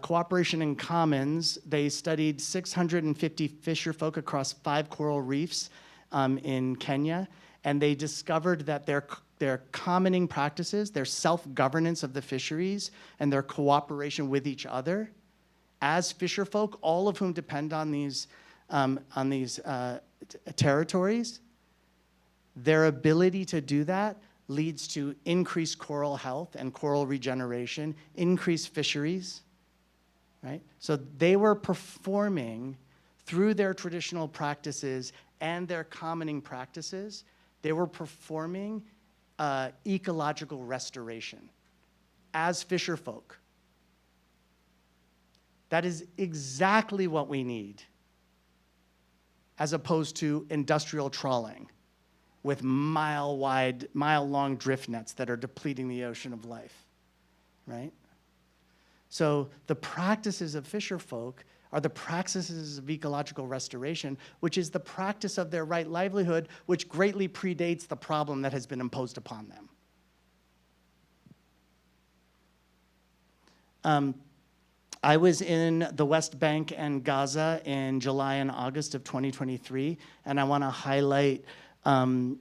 Cooperation in Commons, they studied 650 fisher folk across 5 coral reefs in Kenya, and they discovered that their commoning practices, their self-governance of the fisheries, and their cooperation with each other as fisher folk, all of whom depend on these territories, their ability to do that leads to increased coral health and coral regeneration, increased fisheries, right? So they were performing through their traditional practices and their commoning practices, they were performing ecological restoration as fisher folk. That is exactly what we need, as opposed to industrial trawling with mile-long drift nets that are depleting the ocean of life, right? So the practices of fisher folk are the practices of ecological restoration, which is the practice of their right livelihood, which greatly predates the problem that has been imposed upon them. I was in the West Bank and Gaza in July and August of 2023, and I want to highlight the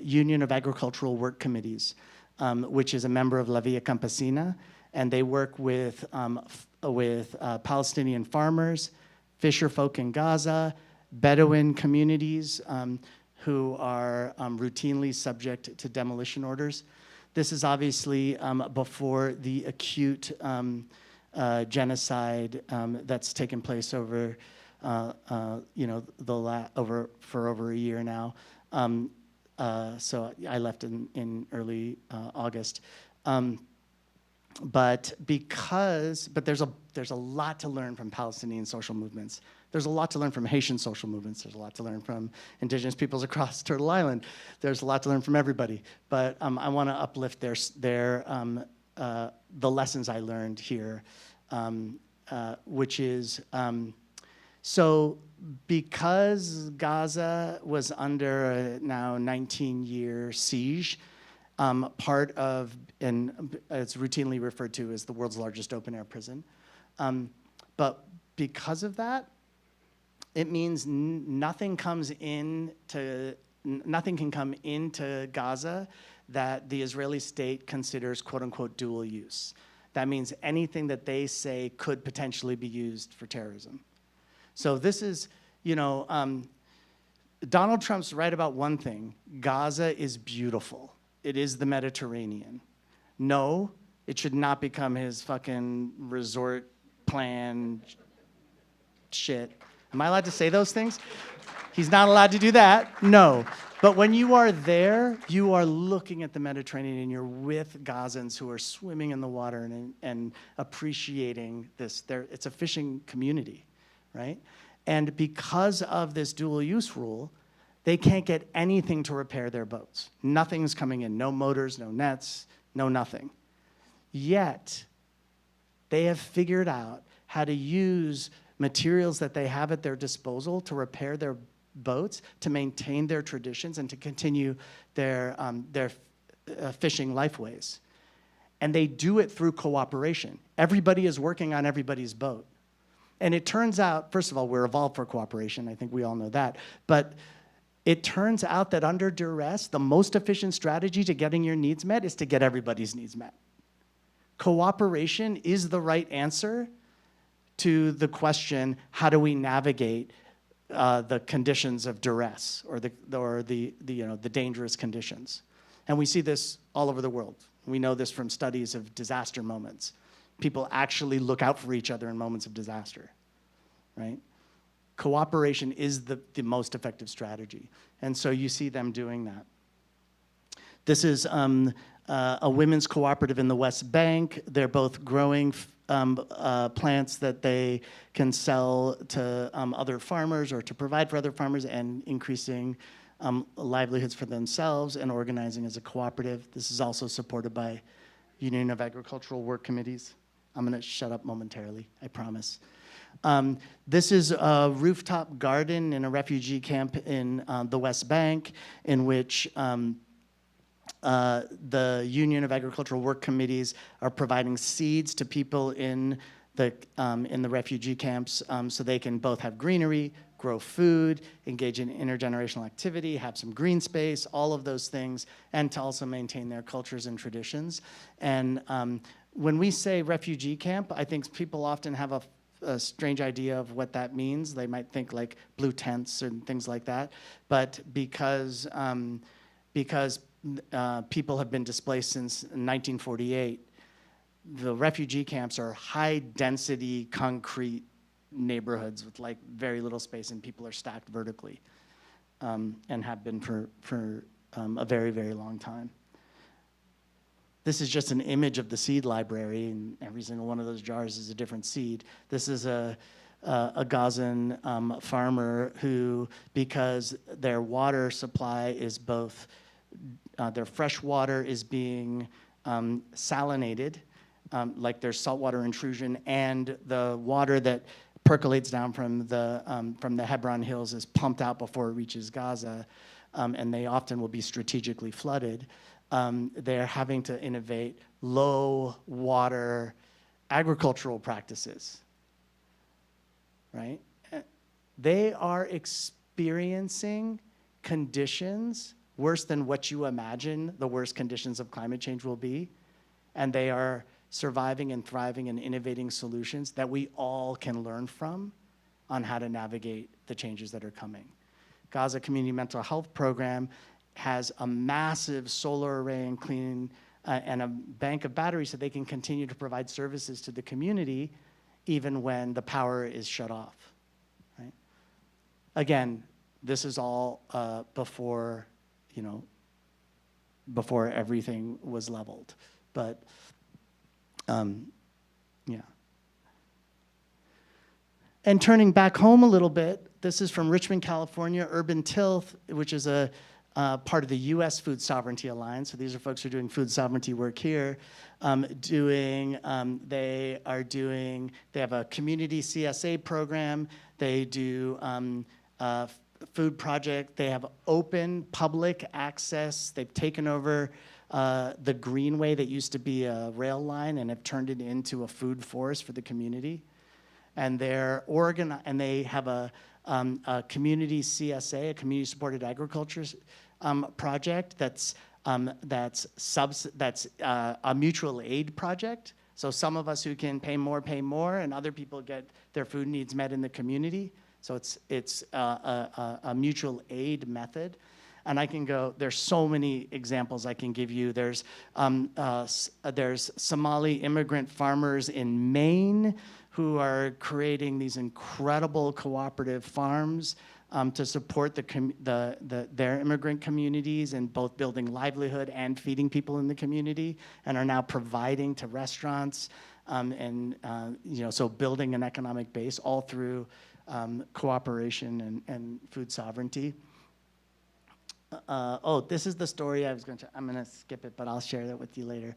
Union of Agricultural Work Committees, which is a member of La Via Campesina, and they work with Palestinian farmers, fisher folk in Gaza, Bedouin communities who are routinely subject to demolition orders. This is obviously before the acute genocide that's taken place over, for over a year now. So I left in early August. But there's a lot to learn from Palestinian social movements. There's a lot to learn from Haitian social movements. There's a lot to learn from indigenous peoples across Turtle Island. There's a lot to learn from everybody. But I want to uplift the lessons I learned here, which is, so because Gaza was under a now 19-year siege, part of, and it's routinely referred to as the world's largest open-air prison. But because of that, it means nothing can come into Gaza that the Israeli state considers quote-unquote dual use. That means anything that they say could potentially be used for terrorism. So this is, Donald Trump's right about one thing. Gaza is beautiful. It is the Mediterranean. No, it should not become his fucking resort plan shit. Am I allowed to say those things? He's not allowed to do that. No. But when you are there, you are looking at the Mediterranean and you're with Gazans who are swimming in the water and appreciating this. It's a fishing community, right? And because of this dual use rule, they can't get anything to repair their boats. Nothing's coming in, no motors, no nets, no nothing. Yet, they have figured out how to use materials that they have at their disposal to repair their boats, to maintain their traditions, and to continue their fishing lifeways. And they do it through cooperation. Everybody is working on everybody's boat. And it turns out, first of all, we're evolved for cooperation. I think we all know that. But it turns out that under duress, the most efficient strategy to getting your needs met is to get everybody's needs met. Cooperation is the right answer to the question, how do we navigate the conditions of duress or the dangerous conditions? And we see this all over the world. We know this from studies of disaster moments. People actually look out for each other in moments of disaster, right? Cooperation is the most effective strategy. And so you see them doing that. This is a women's cooperative in the West Bank. They're both growing plants that they can sell to other farmers or to provide for other farmers, and increasing livelihoods for themselves and organizing as a cooperative. This is also supported by Union of Agricultural Work Committees. I'm gonna shut up momentarily, I promise. This is a rooftop garden in a refugee camp in the West Bank, in which the Union of Agricultural Work Committees are providing seeds to people in the refugee camps, so they can both have greenery, grow food, engage in intergenerational activity, have some green space, all of those things, and to also maintain their cultures and traditions. And when we say refugee camp, I think people often have a strange idea of what that means. They might think like blue tents and things like that. But because people have been displaced since 1948, the refugee camps are high-density concrete neighborhoods with like very little space, and people are stacked vertically, and have been for a very, very long time. This is just an image of the seed library, and every single one of those jars is a different seed. This is a Gazan farmer who, because their water supply is both, their fresh water is being salinated, like there's saltwater intrusion, and the water that percolates down from the Hebron Hills is pumped out before it reaches Gaza, and they often will be strategically flooded. They're having to innovate low water agricultural practices, right? They are experiencing conditions worse than what you imagine the worst conditions of climate change will be, and they are surviving and thriving and innovating solutions that we all can learn from on how to navigate the changes that are coming. Gaza Community Mental Health Program has a massive solar array and clean and a bank of batteries so they can continue to provide services to the community even when the power is shut off, right? Again, this is all before everything was leveled, but yeah. And turning back home a little bit, this is from Richmond, California, Urban Tilth, which is a part of the U.S. Food Sovereignty Alliance. So these are folks who are doing food sovereignty work here. They have a community CSA program. They do food project. They have open public access. They've taken over the greenway that used to be a rail line and have turned it into a food forest for the community. And they have a community CSA, a community supported agriculture project that's a mutual aid project. So some of us who can pay more, and other people get their food needs met in the community. So it's a mutual aid method. And I can go, there's so many examples I can give you. There's Somali immigrant farmers in Maine who are creating these incredible cooperative farms to support their immigrant communities and both building livelihood and feeding people in the community, and are now providing to restaurants so building an economic base all through cooperation and food sovereignty. This is the story I'm gonna skip it, but I'll share that with you later.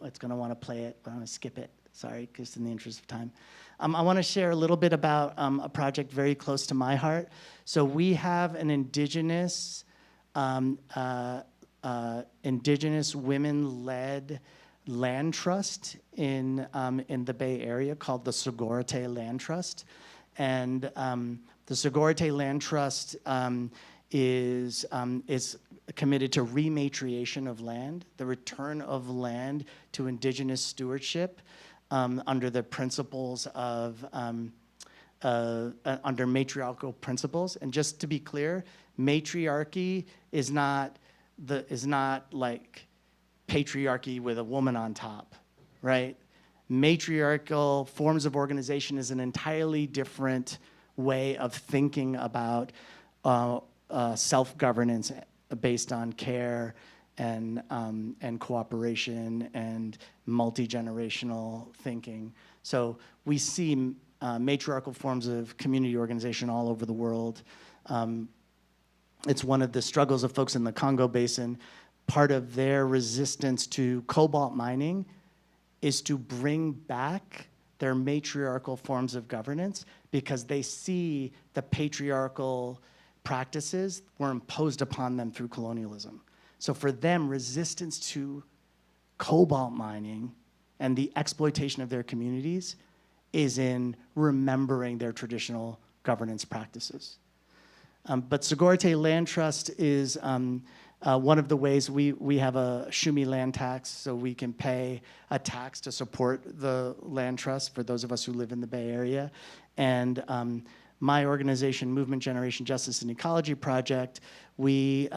It's gonna wanna play it, but I'm gonna skip it. Sorry, just in the interest of time. I wanna share a little bit about a project very close to my heart. So we have an indigenous women-led land trust in the Bay Area called the Sogorea Land Trust. And the Sogorea Land Trust is committed to rematriation of land, the return of land to indigenous stewardship under the principles of, under matriarchal principles. And just to be clear, matriarchy is not like patriarchy with a woman on top, right? Matriarchal forms of organization is an entirely different way of thinking about self-governance based on care and cooperation and multi-generational thinking. So we see matriarchal forms of community organization all over the world. It's one of the struggles of folks in the Congo Basin. Part of their resistance to cobalt mining is to bring back their matriarchal forms of governance because they see the patriarchal practices were imposed upon them through colonialism. So for them, resistance to cobalt mining and the exploitation of their communities is in remembering their traditional governance practices. But Sogorea Land Trust is one of the ways we have a Shumi land tax, so we can pay a tax to support the land trust for those of us who live in the Bay Area. And my organization, Movement Generation Justice and Ecology Project, this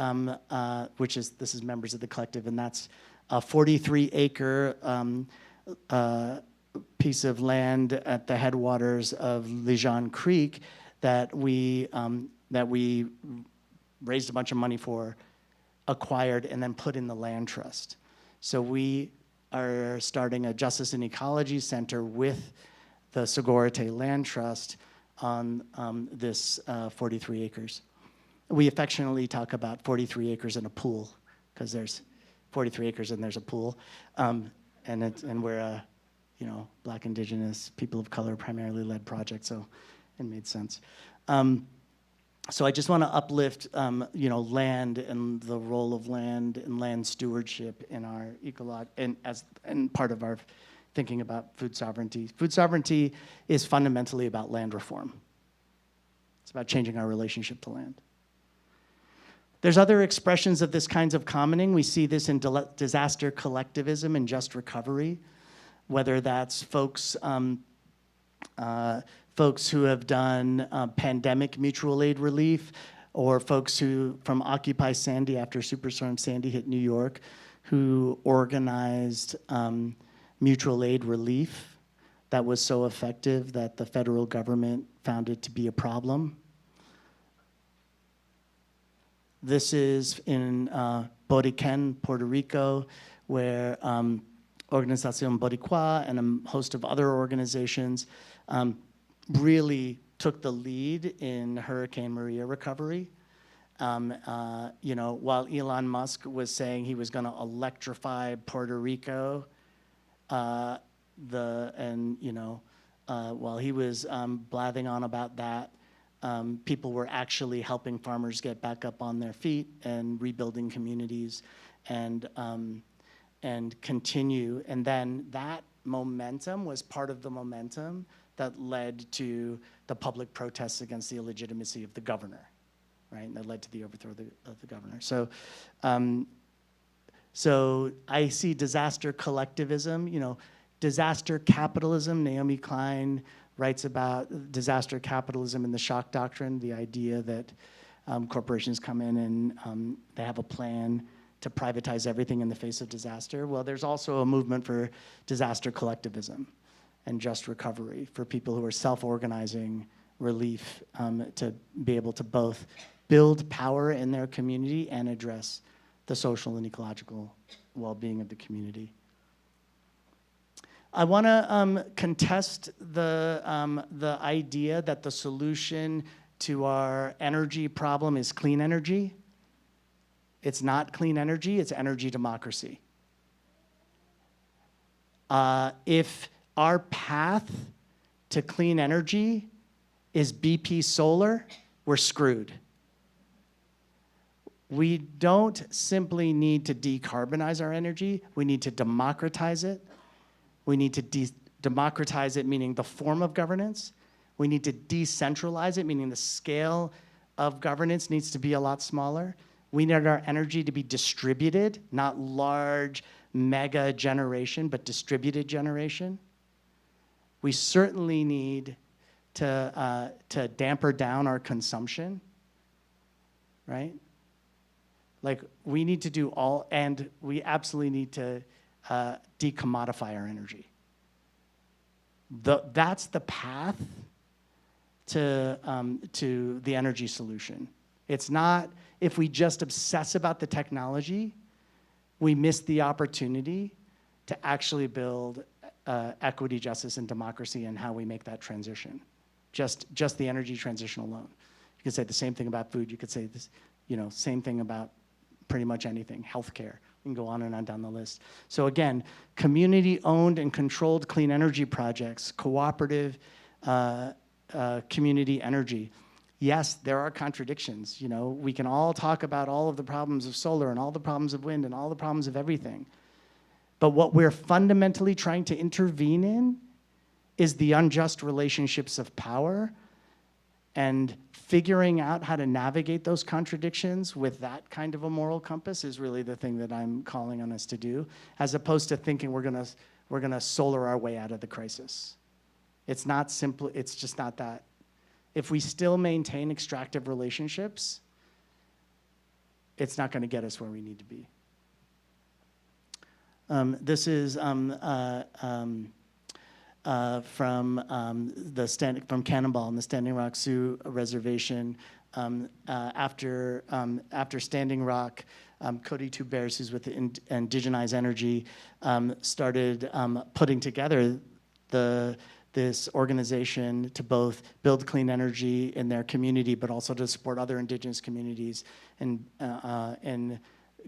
is members of the collective, and that's a 43-acre piece of land at the headwaters of Lijon Creek that we raised a bunch of money for, acquired, and then put in the land trust. So we are starting a Justice and Ecology Center with the Sogorea Land Trust on this 43 acres. We affectionately talk about 43 acres in a pool because there's 43 acres and there's a pool. And we're a Black, Indigenous, people of color primarily led project, so it made sense. So I just want to uplift, land and the role of land and land stewardship in our and part of our thinking about food sovereignty. Food sovereignty is fundamentally about land reform. It's about changing our relationship to land. There's other expressions of this kinds of commoning. We see this in disaster collectivism and just recovery, whether that's folks who have done pandemic mutual aid relief, or folks who, from Occupy Sandy after Superstorm Sandy hit New York, who organized mutual aid relief that was so effective that the federal government found it to be a problem. This is in Boriquen, Puerto Rico, where Organización Boricua and a host of other organizations really took the lead in Hurricane Maria recovery. While Elon Musk was saying he was going to electrify Puerto Rico, while he was blathing on about that, people were actually helping farmers get back up on their feet and rebuilding communities and continue. And then that momentum was part of the momentum that led to the public protests against the illegitimacy of the governor, right? And that led to the overthrow of the governor. So I see disaster collectivism, Disaster capitalism, Naomi Klein writes about disaster capitalism and the shock doctrine, the idea that corporations come in and they have a plan to privatize everything in the face of disaster. Well, there's also a movement for disaster collectivism and just recovery for people who are self-organizing relief to be able to both build power in their community and address the social and ecological well-being of the community. I want to contest the idea that the solution to our energy problem is clean energy. It's not clean energy, it's energy democracy. If our path to clean energy is BP solar, we're screwed. We don't simply need to decarbonize our energy, we need to democratize it. We need to democratize it, meaning the form of governance. We need to decentralize it, meaning the scale of governance needs to be a lot smaller. We need our energy to be distributed, not large mega generation, but distributed generation. We certainly need to damper down our consumption, right? Like, we need to do all, and we absolutely need to decommodify our energy. That's the path to the energy solution. It's not, if we just obsess about the technology, we miss the opportunity to actually build equity, justice, and democracy and how we make that transition. Just the energy transition alone. You could say the same thing about food. You could say this, same thing about pretty much anything, healthcare. We can go on and on down the list. So again, community-owned and controlled clean energy projects, cooperative community energy. Yes, there are contradictions. We can all talk about all of the problems of solar and all the problems of wind and all the problems of everything. But what we're fundamentally trying to intervene in is the unjust relationships of power, and figuring out how to navigate those contradictions with that kind of a moral compass is really the thing that I'm calling on us to do, as opposed to thinking we're gonna solar our way out of the crisis. It's not simple, it's just not that. If we still maintain extractive relationships, it's not gonna get us where we need to be. This is from Cannonball and the Standing Rock Sioux Reservation. After Standing Rock, Cody Two Bears, who's with Indigenous Energy, started putting together this organization to both build clean energy in their community, but also to support other indigenous communities in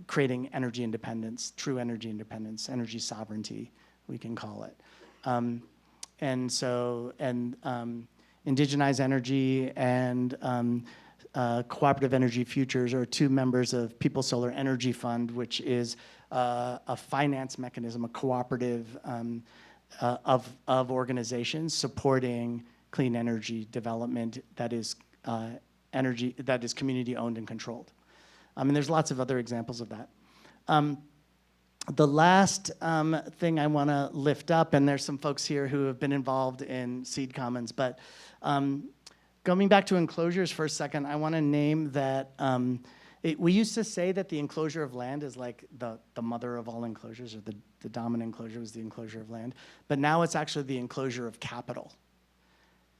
creating energy independence, true energy independence, energy sovereignty, we can call it. Indigenous Energy and Cooperative Energy Futures are two members of People Solar Energy Fund, which is a finance mechanism, a cooperative of organizations supporting clean energy development that is community owned and controlled. And there's lots of other examples of that. The last thing I want to lift up, and there's some folks here who have been involved in Seed Commons, but going back to enclosures for a second, I want to name that we used to say that the enclosure of land is like the mother of all enclosures, or the dominant enclosure was the enclosure of land, but now it's actually the enclosure of capital.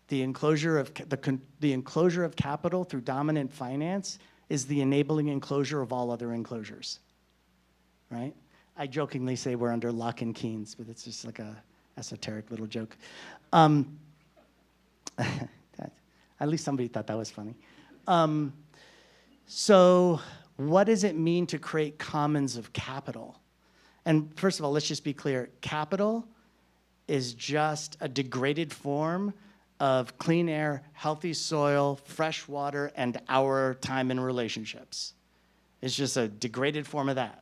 The enclosure of capital through dominant finance is the enabling enclosure of all other enclosures, right? I jokingly say we're under lock and keys, but it's just like a esoteric little joke. At least somebody thought that was funny. So what does it mean to create commons of capital? And first of all, let's just be clear. Capital is just a degraded form of clean air, healthy soil, fresh water, and our time in relationships. It's just a degraded form of that.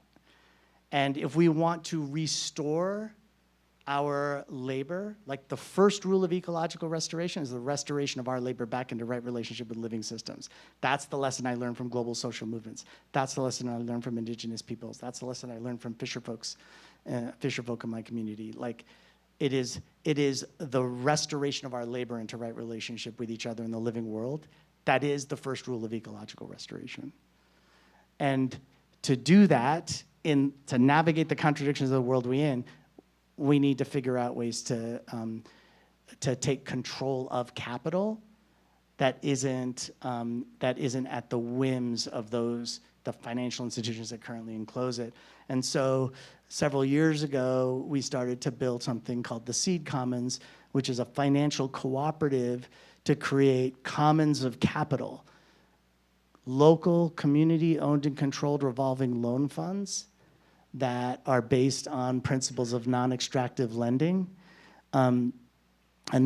And if we want to restore our labor, like the first rule of ecological restoration is the restoration of our labor back into right relationship with living systems. That's the lesson I learned from global social movements. That's the lesson I learned from indigenous peoples. That's the lesson I learned from fisher folk in my community. Like, It is the restoration of our labor into right relationship with each other in the living world. That is the first rule of ecological restoration. And to do that, to navigate the contradictions of the world we're in, we need to figure out ways to take control of capital that isn't at the whims of the financial institutions that currently enclose it. And so several years ago, we started to build something called the Seed Commons, which is a financial cooperative to create commons of capital, local, community-owned and controlled revolving loan funds that are based on principles of non-extractive lending. And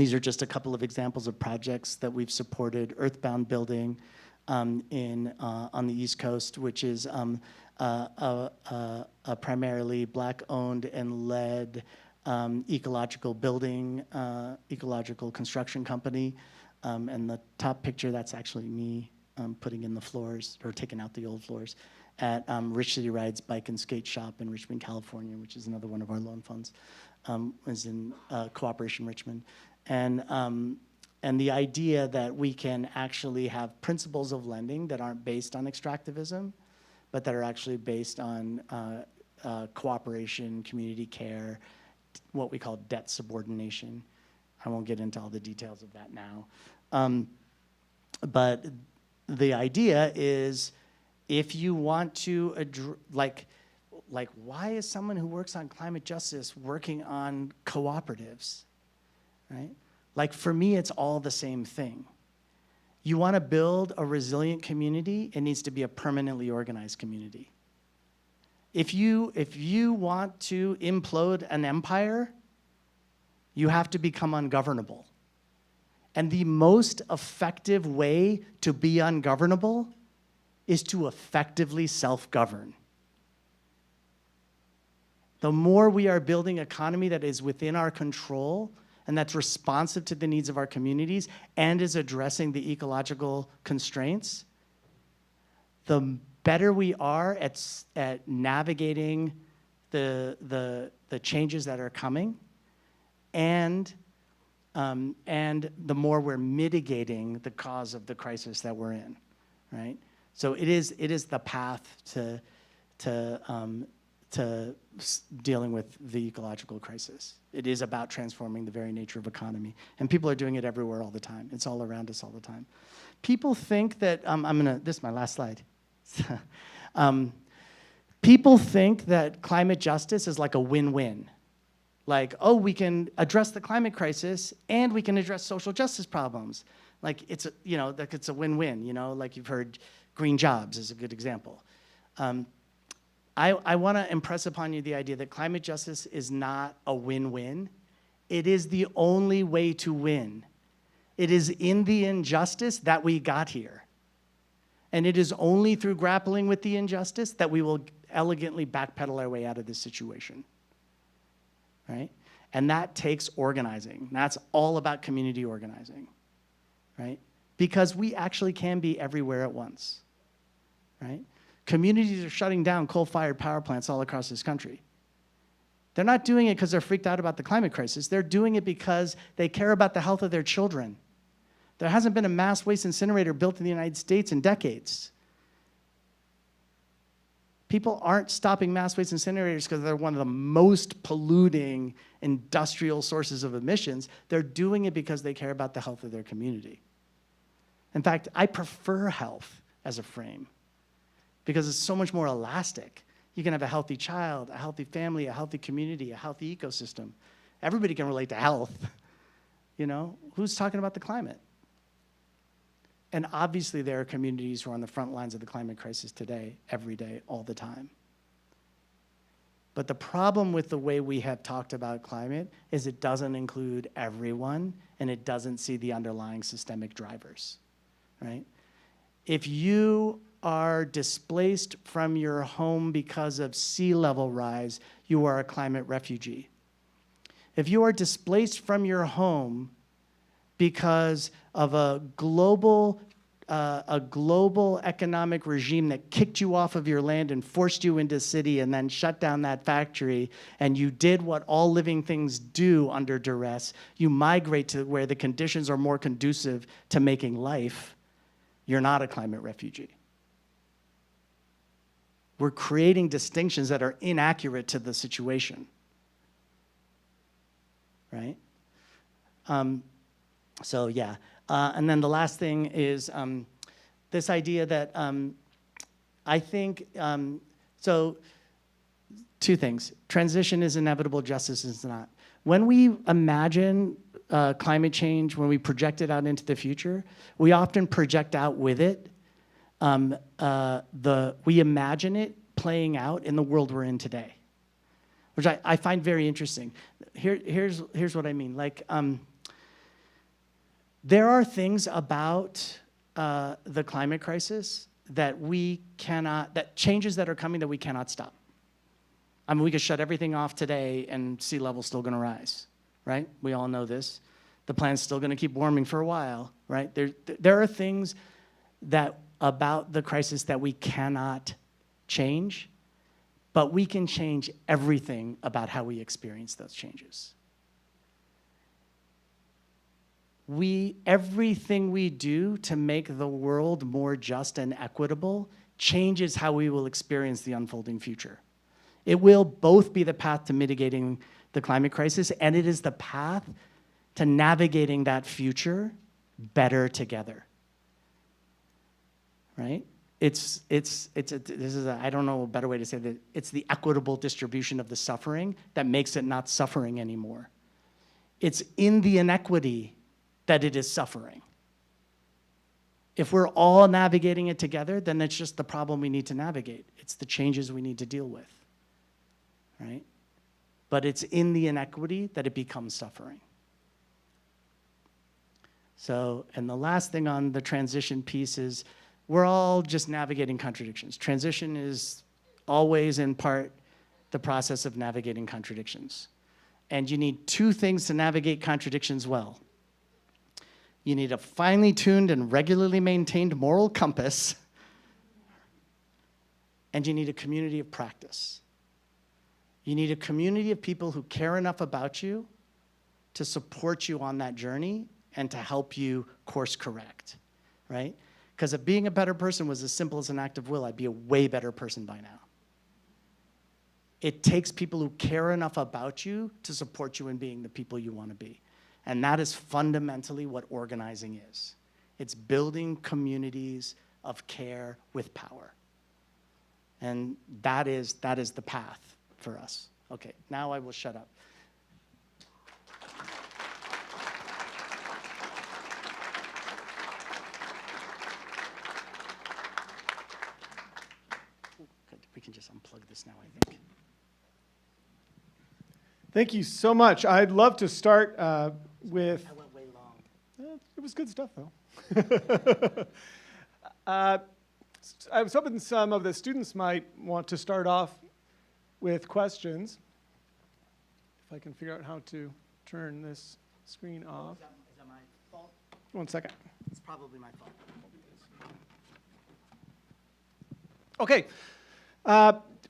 these are just a couple of examples of projects that we've supported. Earthbound Building on the East Coast, which is a primarily Black-owned and led ecological building, ecological construction company. And the top picture, that's actually me putting in the floors, or taking out the old floors, at Rich City Rides Bike and Skate Shop in Richmond, California, which is another one of our loan funds, is in Cooperation Richmond. And the idea that we can actually have principles of lending that aren't based on extractivism, but that are actually based on cooperation, community care, what we call debt subordination. I won't get into all the details of that now. But the idea is, if you want to, like why is someone who works on climate justice working on cooperatives, right? Like, for me, it's all the same thing. You want to build a resilient community, it needs to be a permanently organized community. If you want to implode an empire, you have to become ungovernable. And the most effective way to be ungovernable is to effectively self-govern. The more we are building an economy that is within our control and that's responsive to the needs of our communities and is addressing the ecological constraints, the better we are at navigating the changes that are coming, and the more we're mitigating the cause of the crisis that we're in, right? So it is the path to dealing with the ecological crisis. It is about transforming the very nature of economy. And people are doing it everywhere all the time. It's all around us all the time. People think that, this is my last slide. People think that climate justice is like a win-win. Like, oh, we can address the climate crisis and we can address social justice problems. Like, it's a win-win, like you've heard green jobs is a good example. I want to impress upon you the idea that climate justice is not a win-win. It is the only way to win. It is in the injustice that we got here. And it is only through grappling with the injustice that we will elegantly backpedal our way out of this situation, right? And that takes organizing. That's all about community organizing, right? Because we actually can be everywhere at once, right? Communities are shutting down coal-fired power plants all across this country. They're not doing it because they're freaked out about the climate crisis. They're doing it because they care about the health of their children. There hasn't been a mass waste incinerator built in the United States in decades. People aren't stopping mass waste incinerators because they're one of the most polluting industrial sources of emissions. They're doing it because they care about the health of their community. In fact, I prefer health as a frame because it's so much more elastic. You can have a healthy child, a healthy family, a healthy community, a healthy ecosystem. Everybody can relate to health. Who's talking about the climate? And obviously there are communities who are on the front lines of the climate crisis today, every day, all the time. But the problem with the way we have talked about climate is it doesn't include everyone, and it doesn't see the underlying systemic drivers, right? If you are displaced from your home because of sea level rise, you are a climate refugee. If you are displaced from your home because of a global a global economic regime that kicked you off of your land and forced you into a city and then shut down that factory, and you did what all living things do under duress, you migrate to where the conditions are more conducive to making life, you're not a climate refugee. We're creating distinctions that are inaccurate to the situation, right? So yeah. And then the last thing is this idea that I think, so two things. Transition is inevitable, justice is not. When we imagine climate change, when we project it out into the future, we often project out with it. We imagine it playing out in the world we're in today, which I find very interesting. Here's what I mean. Like, there are things about the climate crisis that changes that are coming that we cannot stop. I mean, we could shut everything off today and sea level's still gonna rise, right? We all know this. The planet's still gonna keep warming for a while, right? There are things about the crisis that we cannot change, but we can change everything about how we experience those changes. Everything we do to make the world more just and equitable changes how we will experience the unfolding future. It will both be the path to mitigating the climate crisis, and it is the path to navigating that future better together, right? I don't know a better way to say that. It's the equitable distribution of the suffering that makes it not suffering anymore. It's in the inequity that it is suffering. If we're all navigating it together, then it's just the problem we need to navigate. It's the changes we need to deal with, right? But it's in the inequity that it becomes suffering. So, and the last thing on the transition piece is we're all just navigating contradictions. Transition is always in part the process of navigating contradictions. And you need two things to navigate contradictions well. You need a finely tuned and regularly maintained moral compass, and you need a community of practice. You need a community of people who care enough about you to support you on that journey and to help you course correct, right? Because if being a better person was as simple as an act of will, I'd be a way better person by now. It takes people who care enough about you to support you in being the people you want to be. And that is fundamentally what organizing is. It's building communities of care with power. And that is the path for us. Okay, now I will shut up. Good, we can just unplug this now, I think. Thank you so much. I'd love to start with... I went way long. It was good stuff, though. I was hoping some of the students might want to start off with questions. If I can figure out how to turn this screen off. Is that my fault? 1 second. It's probably my fault. Okay.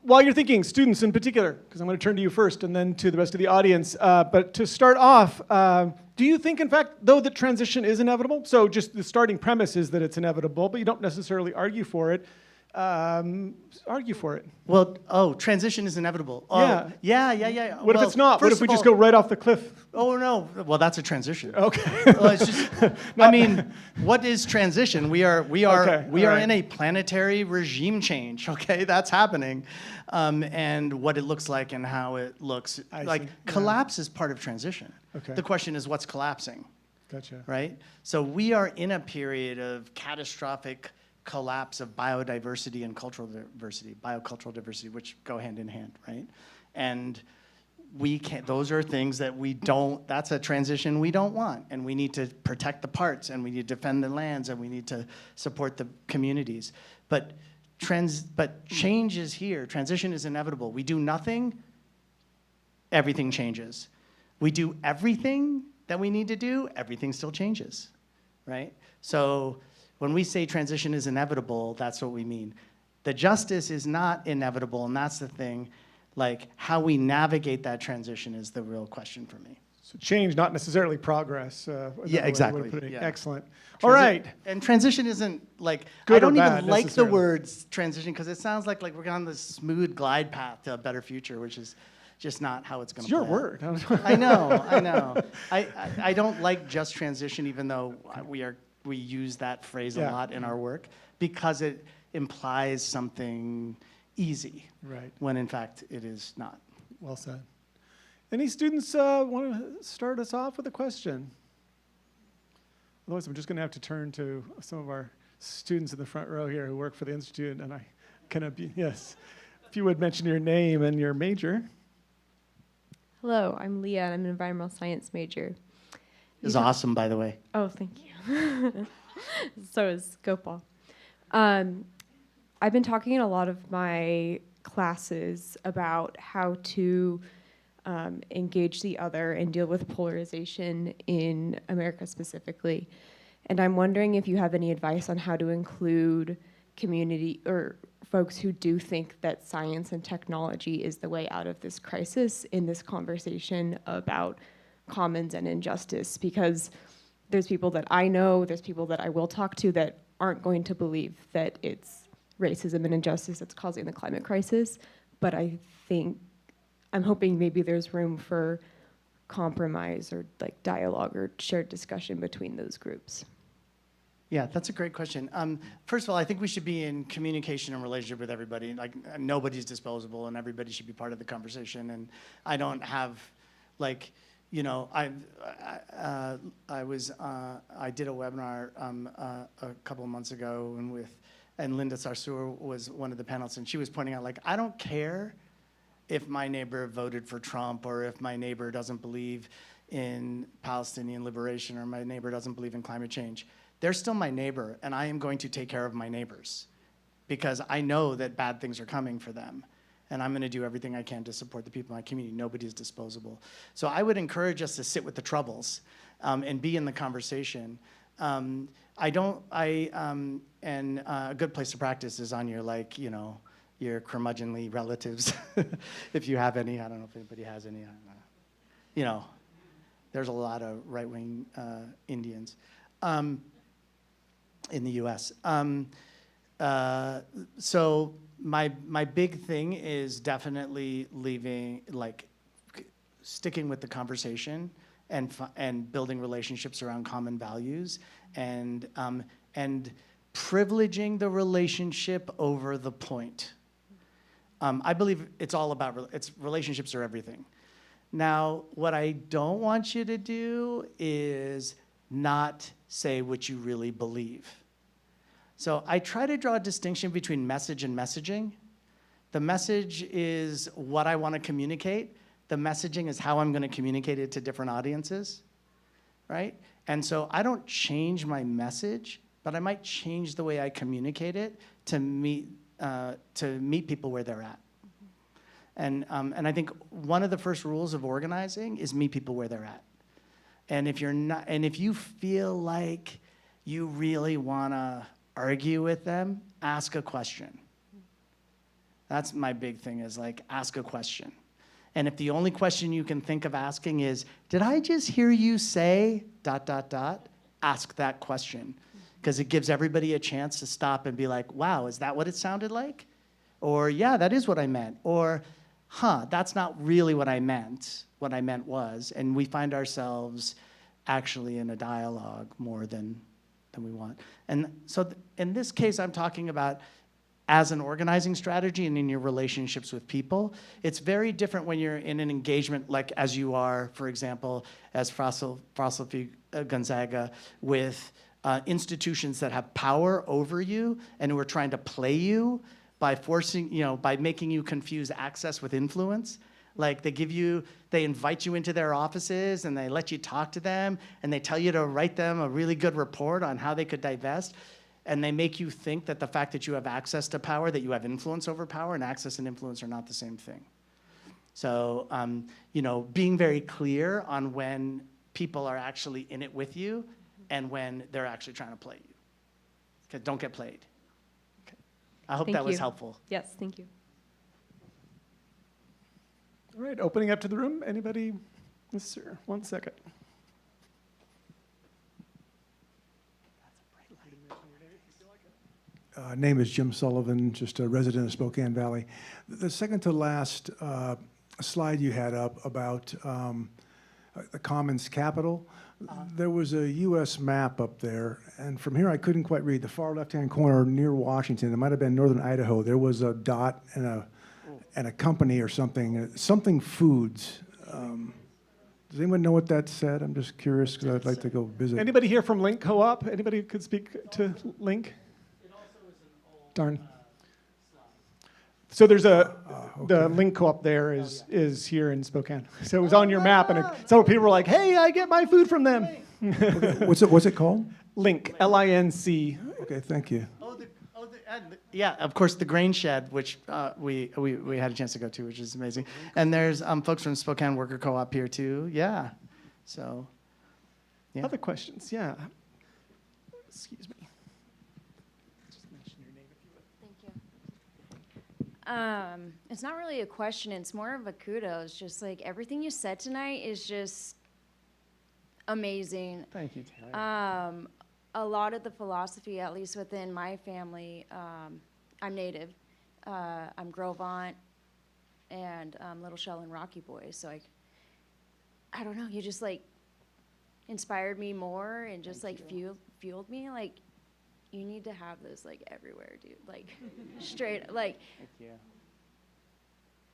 While you're thinking, students in particular, because I'm going to turn to you first and then to the rest of the audience, but to start off, do you think, in fact, though, that transition is inevitable? So just the starting premise is that it's inevitable, but you don't necessarily argue for it. Argue for it. Well, transition is inevitable. Yeah. Yeah. What if it's not? What if we just go right off the cliff? Oh, no. Well, that's a transition. Okay. Well, it's just, I mean, what is transition? We are in a planetary regime change, okay? That's happening. And what it looks like and how it looks. Collapse is part of transition. Okay. The question is what's collapsing? Gotcha. Right? So we are in a period of catastrophic collapse of biodiversity and cultural diversity, biocultural diversity, which go hand in hand, right? And we can't, those are things that we don't, that's a transition we don't want. And we need to protect the parts, and we need to defend the lands, and we need to support the communities. But change is here. Transition is inevitable. We do nothing, everything changes. We do everything that we need to do, everything still changes, right? So When we say transition is inevitable, that's what we mean. The justice is not inevitable, and that's the thing. Like, how we navigate that transition is the real question for me. So change, not necessarily progress. Yeah, exactly. Yeah. Yeah. Excellent. All right. And transition isn't like, Good I don't or even bad, like the necessarily. words transition because it sounds like we're on this smooth glide path to a better future, which is just not how it's going It's to your play out. word. I know. I don't like just transition, even though we use that phrase a Yeah. lot in our work, because it implies something easy, Right. when in fact it is not. Well said. Any students want to start us off with a question? Otherwise, I'm just going to have to turn to some of our students in the front row here who work for the Institute, and I can be, yes. If you would mention your name and your major. Hello, I'm Leah, and I'm an environmental science major. It's awesome, by the way. Oh, thank you. So is Gopal. I've been talking in a lot of my classes about how to engage the other and deal with polarization in America specifically. And I'm wondering if you have any advice on how to include community or folks who do think that science and technology is the way out of this crisis in this conversation about commons and injustice, because there's people that I know, there's people that I will talk to that aren't going to believe that it's racism and injustice that's causing the climate crisis. But I think, I'm hoping maybe there's room for compromise or like dialogue or shared discussion between those groups. Yeah, that's a great question. First of all, I think we should be in communication and relationship with everybody. Like, nobody's disposable, and everybody should be part of the conversation. And I don't have, like, you know, I did a webinar a couple of months ago, and Linda Sarsour was one of the panelists, and she was pointing out, like, I don't care if my neighbor voted for Trump, or if my neighbor doesn't believe in Palestinian liberation, or my neighbor doesn't believe in climate change. They're still my neighbor, and I am going to take care of my neighbors because I know that bad things are coming for them. And I'm going to do everything I can to support the people in my community. Nobody is disposable. So I would encourage us to sit with the troubles and be in the conversation. And a good place to practice is on your, like, you know, your curmudgeonly relatives, if you have any. I don't know if anybody has any. You know, there's a lot of right-wing Indians in the U.S. So my big thing is definitely sticking with the conversation and building relationships around common values and privileging the relationship over the point. I believe it's all about relationships are everything. Now, what I don't want you to do is not say what you really believe. So I try to draw a distinction between message and messaging. The message is what I want to communicate. The messaging is how I'm going to communicate it to different audiences, right? And so I don't change my message, but I might change the way I communicate it to meet people where they're at. And I think one of the first rules of organizing is meet people where they're at. And if you feel like you really want to argue with them, ask a question. That's my big thing, is like, ask a question. And if the only question you can think of asking is, did I just hear you say ... ask that question. Because it gives everybody a chance to stop and be like, wow, is that what it sounded like? Or, yeah, that is what I meant. Or, that's not really what I meant. What I meant was, and we find ourselves actually in a dialogue more than we want. And so in this case, I'm talking about as an organizing strategy and in your relationships with people. It's very different when you're in an engagement, like as you are, for example, as Philosophy Gonzaga, with institutions that have power over you and who are trying to play you by by making you confuse access with influence. Like they invite you into their offices and they let you talk to them and they tell you to write them a really good report on how they could divest. And they make you think that the fact that you have access to power, that you have influence over power, and access and influence are not the same thing. So, being very clear on when people are actually in it with you and when they're actually trying to play you. Okay, don't get played. Okay. I hope Thank that was you. helpful. Yes, thank you. All right, opening up to the room. Anybody? Yes, sir. 1 second. Name is Jim Sullivan, just a resident of Spokane Valley. The second to last slide you had up about the Commons capital, there was a U.S. map up there, and from here I couldn't quite read. The far left-hand corner near Washington, it might have been northern Idaho, there was a dot and a company or something foods. Does anyone know what that said? I'm just curious because I'd like to go visit. Anybody here from Link Co-op? Anybody who could speak to Link? Darn. So there's the Link Co-op there is here in Spokane. So it was on your map, and several people were like, "Hey, I get my food from them." Okay. What's it called? Link, L-I-N-C. Okay, thank you. Yeah, of course, the grain shed, which we had a chance to go to, which is amazing. And there's folks from Spokane Worker Co-op here too. Yeah, so. Yeah. Other questions? Yeah. Excuse me. Just mention your name if you would. Thank you. It's not really a question, it's more of a kudos. Just like everything you said tonight is just amazing. Thank you, Taylor. A lot of the philosophy, at least within my family, I'm Native. I'm Gros Ventre and Little Shell and Rocky Boy. So I don't know, you just like inspired me more and just like fueled me. Like, you need to have this like everywhere, dude. Like straight, like. Thank you.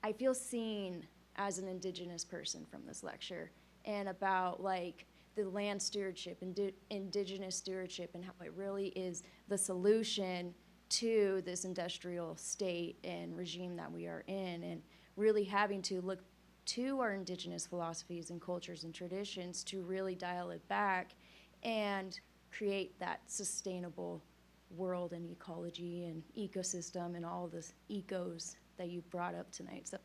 I feel seen as an Indigenous person from this lecture, and about like the land stewardship and Indigenous stewardship, and how it really is the solution to this industrial state and regime that we are in, and really having to look to our Indigenous philosophies and cultures and traditions to really dial it back and create that sustainable world and ecology and ecosystem and all the ecos that you brought up tonight. So,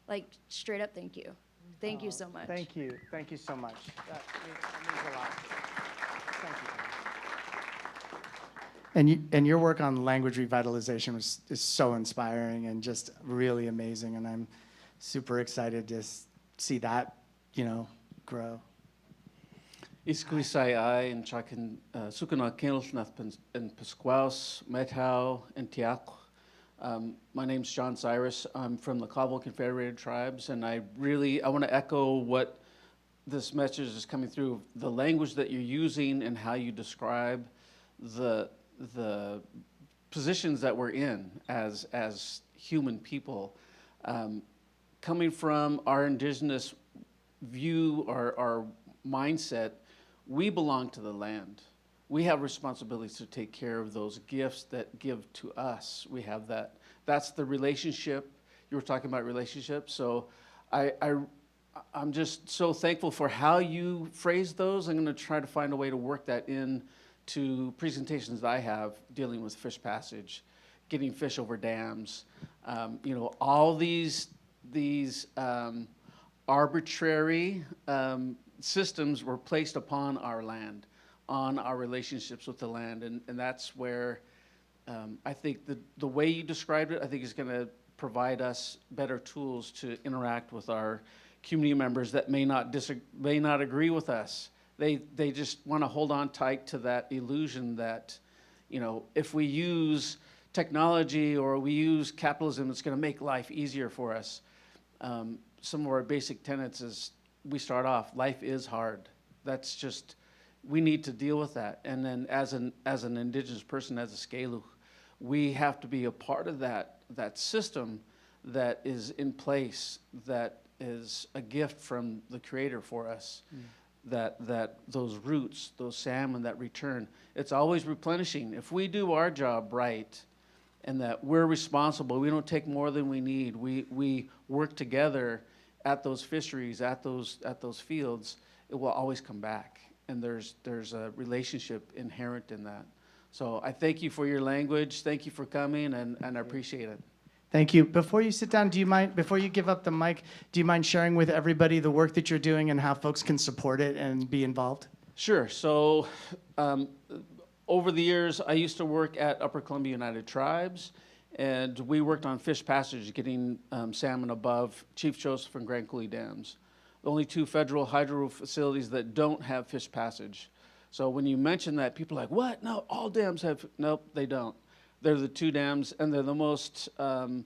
like, straight up, thank you. Thank you so much. Thank you. Thank you so much. That means a lot. Thank you. And your work on language revitalization is so inspiring and just really amazing. And I'm super excited to see that, grow. Iskuisai ai and chakin sukana kilnath and Pasquaus, Metau, and Tiak. My name's John Cyrus. I'm from the Cabo Confederated Tribes, and I want to echo what this message is coming through. The language that you're using and how you describe the positions that we're in as human people, coming from our Indigenous view, our mindset. We belong to the land. We have responsibilities to take care of those gifts that give to us. We have that. That's the relationship. You were talking about relationships. So I'm just so thankful for how you phrase those. I'm going to try to find a way to work that in to presentations that I have dealing with fish passage, getting fish over dams. All these arbitrary systems were placed upon our land, on our relationships with the land, and that's where I think the way you described it, I think is going to provide us better tools to interact with our community members that may not agree with us. They just want to hold on tight to that illusion that, if we use technology or we use capitalism, it's going to make life easier for us. Some of our basic tenets is we start off, life is hard. That's just, we need to deal with that. And then as an Indigenous person, as a Skalu, we have to be a part of that system that is in place, that is a gift from the Creator for us. That those roots, those salmon that return, it's always replenishing. If we do our job right, and that we're responsible, we don't take more than we need. We work together at those fisheries, at those fields. It will always come back, and there's a relationship inherent in that. So I thank you for your language. Thank you for coming, and I appreciate it. Thank you. Before you sit down, before you give up the mic, do you mind sharing with everybody the work that you're doing and how folks can support it and be involved? Sure. So over the years, I used to work at Upper Columbia United Tribes, and we worked on fish passage, getting salmon above Chief Joseph and Grand Coulee dams. The only two federal hydro facilities that don't have fish passage. So when you mention that, people are like, what? No, all dams have, nope, they don't. They're the two dams, and they're the most, in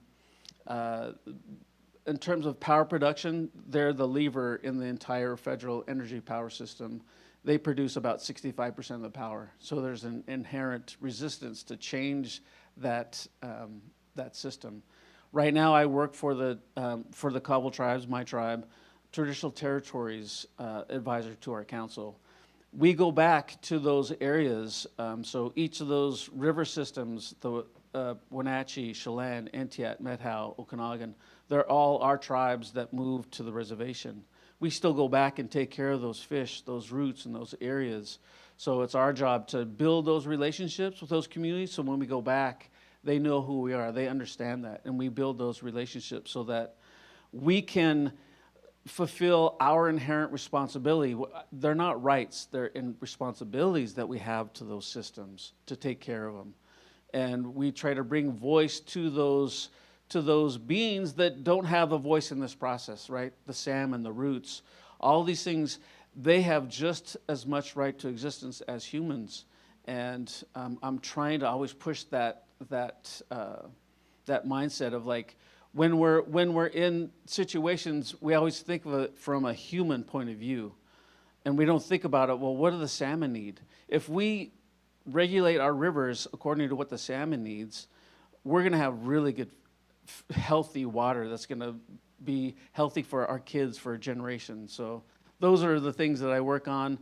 terms of power production, they're the lever in the entire federal energy power system. They produce about 65% of the power. So there's an inherent resistance to change that, that system. Right now, I work for the Cobble tribes, my tribe, traditional territories advisor to our council. We go back to those areas. So each of those river systems, the Wenatchee, Chelan, Entiat, Methow, Okanagan, they're all our tribes that moved to the reservation. We still go back and take care of those fish, those roots, and those areas. So it's our job to build those relationships with those communities, so when we go back, they know who we are, they understand that, and we build those relationships so that we can fulfill our inherent responsibility. They're not rights, they're in responsibilities that we have to those systems to take care of them. And we try to bring voice to those beings that don't have a voice in this process, right? The salmon, the roots, all these things, they have just as much right to existence as humans. And I'm trying to always push that mindset of like, when we're in situations, we always think of it from a human point of view. And we don't think about it, well, what do the salmon need? If we regulate our rivers according to what the salmon needs, we're gonna have really good, healthy water that's gonna be healthy for our kids for a generation. So those are the things that I work on.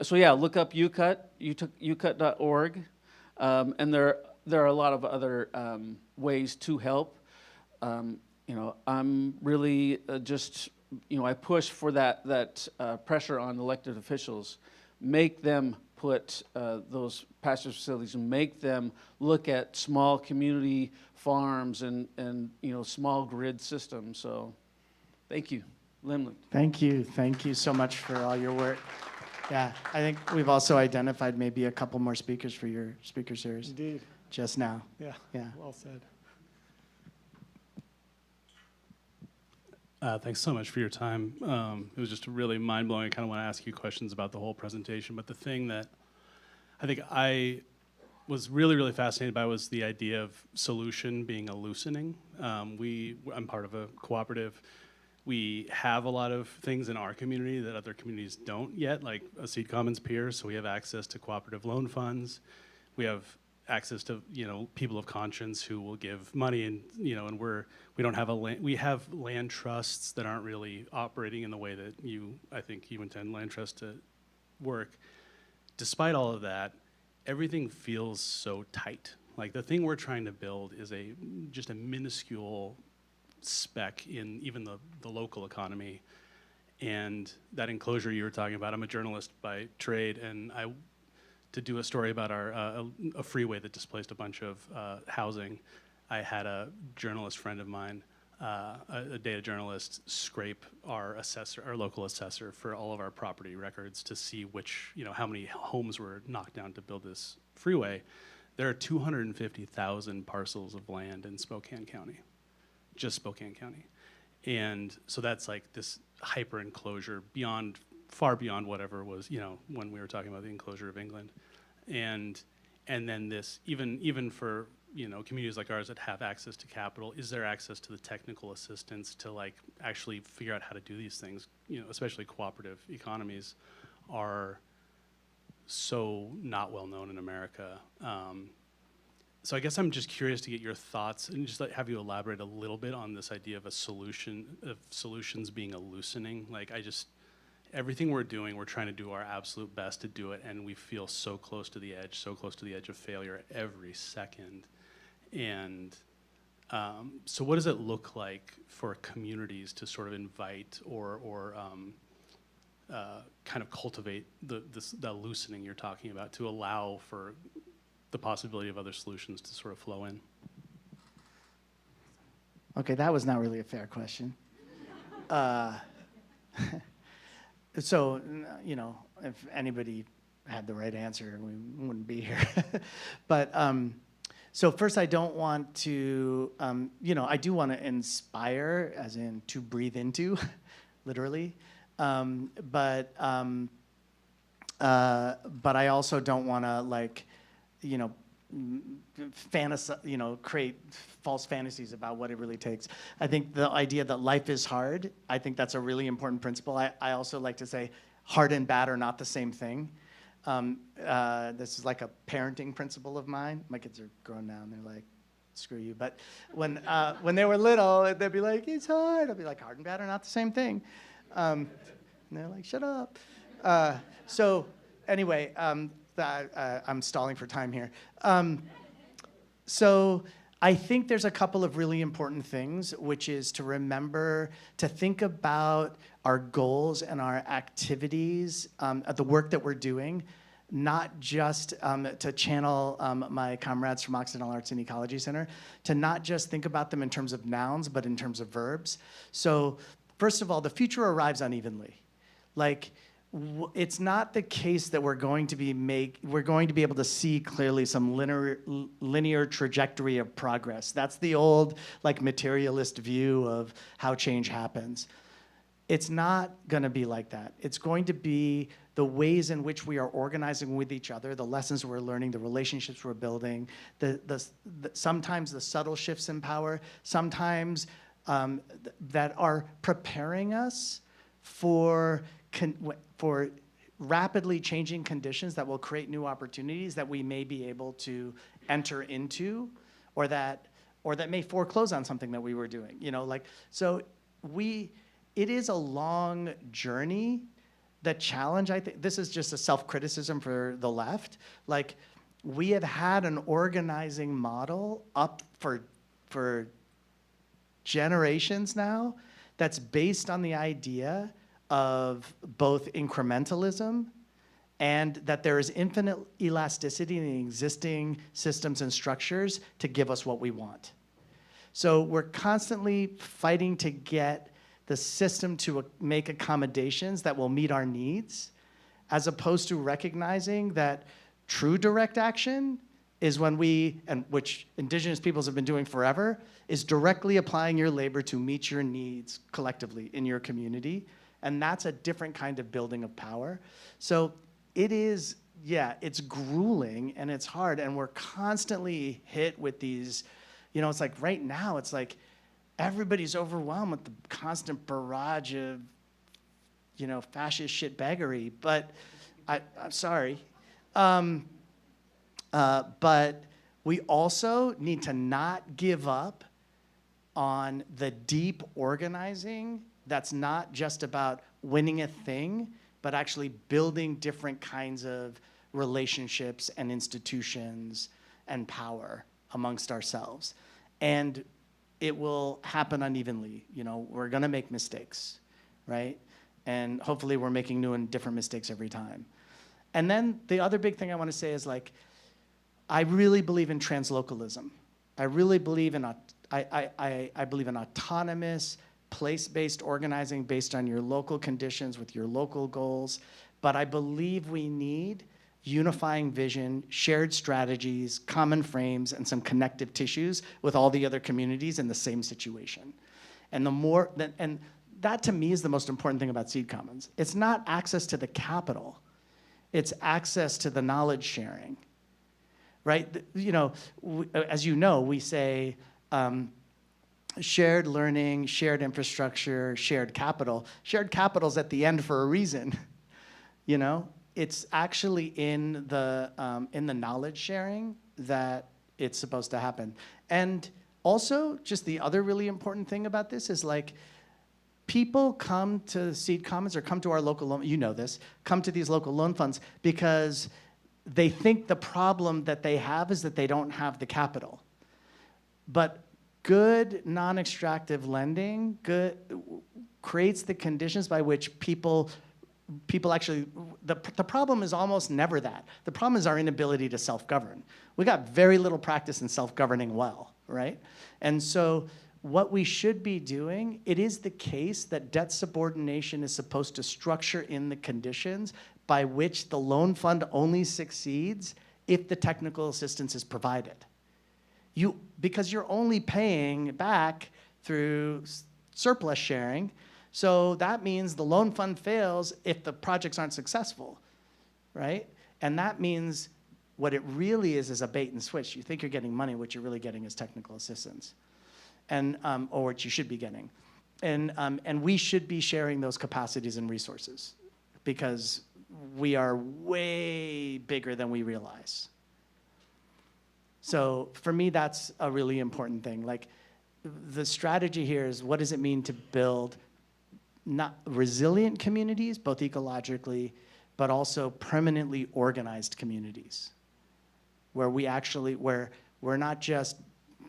So yeah, look up UCUT, ucut.org. And there are a lot of other ways to help. You know, I'm really just, you know, I push for that pressure on elected officials. Make them put those pasture facilities and make them look at small community farms and you know, small grid systems. So thank you. Limley. Thank you so much for all your work. Yeah, I think we've also identified maybe a couple more speakers for your speaker series. Indeed. Just now. Yeah. Yeah. Well said. Thanks so much for your time. It was just really mind-blowing. I kind of want to ask you questions about the whole presentation, but the thing that I think I was really, really fascinated by was the idea of solution being a loosening. I'm part of a cooperative. We have a lot of things in our community that other communities don't yet, like a Seed Commons peer, so we have access to cooperative loan funds. We have access to, you know, people of conscience who will give money, and, you know, and we don't have we have land trusts that aren't really operating in the way that I think you intend land trust to work. Despite all of that, everything feels so tight. Like the thing we're trying to build is just a minuscule speck in even the local economy. And that enclosure you were talking about, I'm a journalist by trade, and to do a story about a freeway that displaced a bunch of housing, I had a journalist friend of mine, a data journalist, scrape our local assessor for all of our property records to see how many homes were knocked down to build this freeway. There are 250,000 parcels of land in Spokane County, just Spokane County. And so that's like this hyper enclosure far beyond whatever was, you know, when we were talking about the enclosure of England. And then this, even for, you know, communities like ours that have access to capital, is there access to the technical assistance to like actually figure out how to do these things? You know, especially cooperative economies are so not well known in America. So I guess I'm just curious to get your thoughts and just have you elaborate a little bit on this idea of solutions being a loosening. Like everything we're doing, we're trying to do our absolute best to do it, and we feel so close to the edge of failure every second. And so what does it look like for communities to sort of invite or kind of cultivate the loosening you're talking about to allow for the possibility of other solutions to sort of flow in? Okay, that was not really a fair question. So, you know, if anybody had the right answer, we wouldn't be here. But so first, I don't want to, I do want to inspire, as in to breathe into, literally. But I also don't want to create false fantasies about what it really takes. I think the idea that life is hard, I think that's a really important principle. I also like to say hard and bad are not the same thing. This is like a parenting principle of mine. My kids are grown now and they're like, screw you. But when they were little, they'd be like, it's hard. I'd be like, hard and bad are not the same thing. And they're like, shut up. So anyway, I'm stalling for time here. So I think there's a couple of really important things, which is to remember to think about our goals and our activities, the work that we're doing, not just to channel my comrades from Occidental Arts and Ecology Center, to not just think about them in terms of nouns, but in terms of verbs. So first of all, the future arrives unevenly. Like, it's not the case that we're going to be able to see clearly some linear trajectory of progress. That's the old materialist view of how change happens. It's not going to be like that. It's going to be the ways in which we are organizing with each other, the lessons we're learning, the relationships we're building, sometimes the subtle shifts in power, sometimes that are preparing us for rapidly changing conditions that will create new opportunities that we may be able to enter into, or that may foreclose on something that we were doing. It is a long journey. The challenge, I think, this is just a self-criticism for the left. We have had an organizing model up for generations now that's based on the idea of both incrementalism and that there is infinite elasticity in the existing systems and structures to give us what we want. So we're constantly fighting to get the system to make accommodations that will meet our needs, as opposed to recognizing that true direct action is when which indigenous peoples have been doing forever, is directly applying your labor to meet your needs collectively in your community. And that's a different kind of building of power. So it is, it's grueling and it's hard, and we're constantly hit with these, it's like right now, it's like everybody's overwhelmed with the constant barrage of, fascist shitbaggery. But I'm sorry. But we also need to not give up on the deep organizing that's not just about winning a thing, but actually building different kinds of relationships and institutions and power amongst ourselves. And it will happen unevenly. We're gonna make mistakes, right? And hopefully we're making new and different mistakes every time. And then the other big thing I wanna say is I really believe in translocalism. I really believe in, I believe in autonomous, place-based organizing based on your local conditions with your local goals. But I believe we need unifying vision, shared strategies, common frames, and some connective tissues with all the other communities in the same situation. And that to me is the most important thing about Seed Commons. It's not access to the capital, it's access to the knowledge sharing, right? As you know, we say, shared learning, shared infrastructure, shared capital. Shared capital's at the end for a reason. It's actually in the knowledge sharing that it's supposed to happen. And also, just the other really important thing about this is people come to Seed Commons or come to our local loan, come to these local loan funds because they think the problem that they have is that they don't have the capital. But good non-extractive lending creates the conditions by which people actually, the problem is almost never that. The problem is our inability to self-govern. We got very little practice in self-governing well, right? And so what we should be doing, it is the case that debt subordination is supposed to structure in the conditions by which the loan fund only succeeds if the technical assistance is provided. Because you're only paying back through surplus sharing, so that means the loan fund fails if the projects aren't successful, right? And that means what it really is a bait and switch. You think you're getting money, what you're really getting is technical assistance, and or what you should be getting. And we should be sharing those capacities and resources because we are way bigger than we realize. So for me, that's a really important thing. Like, the strategy here is, what does it mean to build not resilient communities, both ecologically, but also permanently organized communities, where we're not just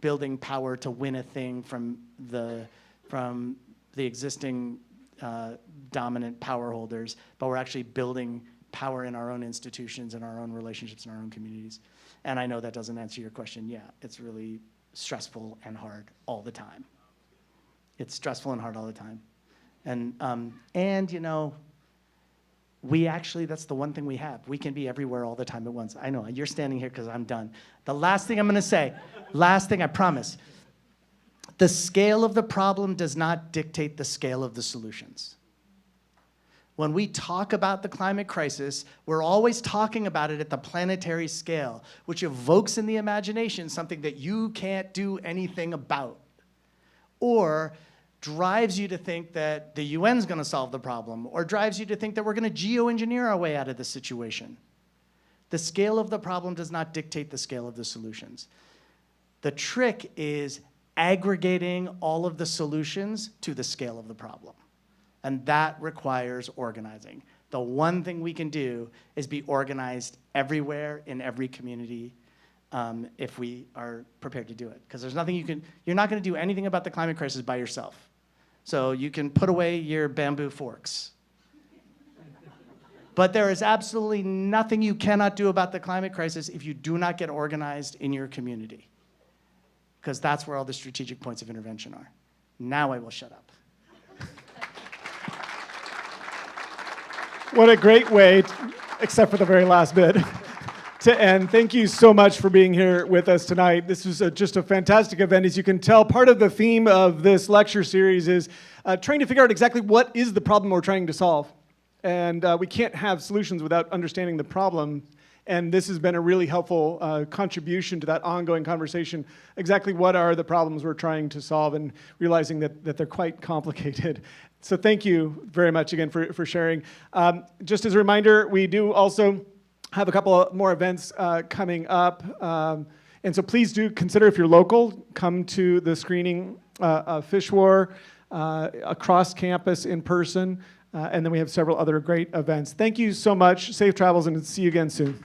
building power to win a thing from the existing dominant power holders, but we're actually building power in our own institutions and our own relationships in our own communities. And I know that doesn't answer your question. Yeah, it's really stressful and hard all the time. It's stressful and hard all the time. And you know, that's the one thing we have. We can be everywhere all the time at once. I know, you're standing here because I'm done. The last thing I'm gonna say, last thing I promise. The scale of the problem does not dictate the scale of the solutions. When we talk about the climate crisis, we're always talking about it at the planetary scale, which evokes in the imagination something that you can't do anything about, or drives you to think that the UN's gonna solve the problem, or drives you to think that we're gonna geoengineer our way out of the situation. The scale of the problem does not dictate the scale of the solutions. The trick is aggregating all of the solutions to the scale of the problem. And that requires organizing. The one thing we can do is be organized everywhere in every community if we are prepared to do it. Because there's nothing you're not gonna do anything about the climate crisis by yourself. So you can put away your bamboo forks. But there is absolutely nothing you cannot do about the climate crisis if you do not get organized in your community. Because that's where all the strategic points of intervention are. Now I will shut up. What a great way, except for the very last bit, to end. Thank you so much for being here with us tonight. This was just a fantastic event. As you can tell, part of the theme of this lecture series is trying to figure out exactly what is the problem we're trying to solve. And we can't have solutions without understanding the problem. And this has been a really helpful contribution to that ongoing conversation. Exactly what are the problems we're trying to solve, and realizing that they're quite complicated. So thank you very much again for sharing. Just as a reminder, we do also have a couple more events coming up. And so please do consider, if you're local, come to the screening of Fish War across campus in person. And then we have several other great events. Thank you so much. Safe travels, and see you again soon.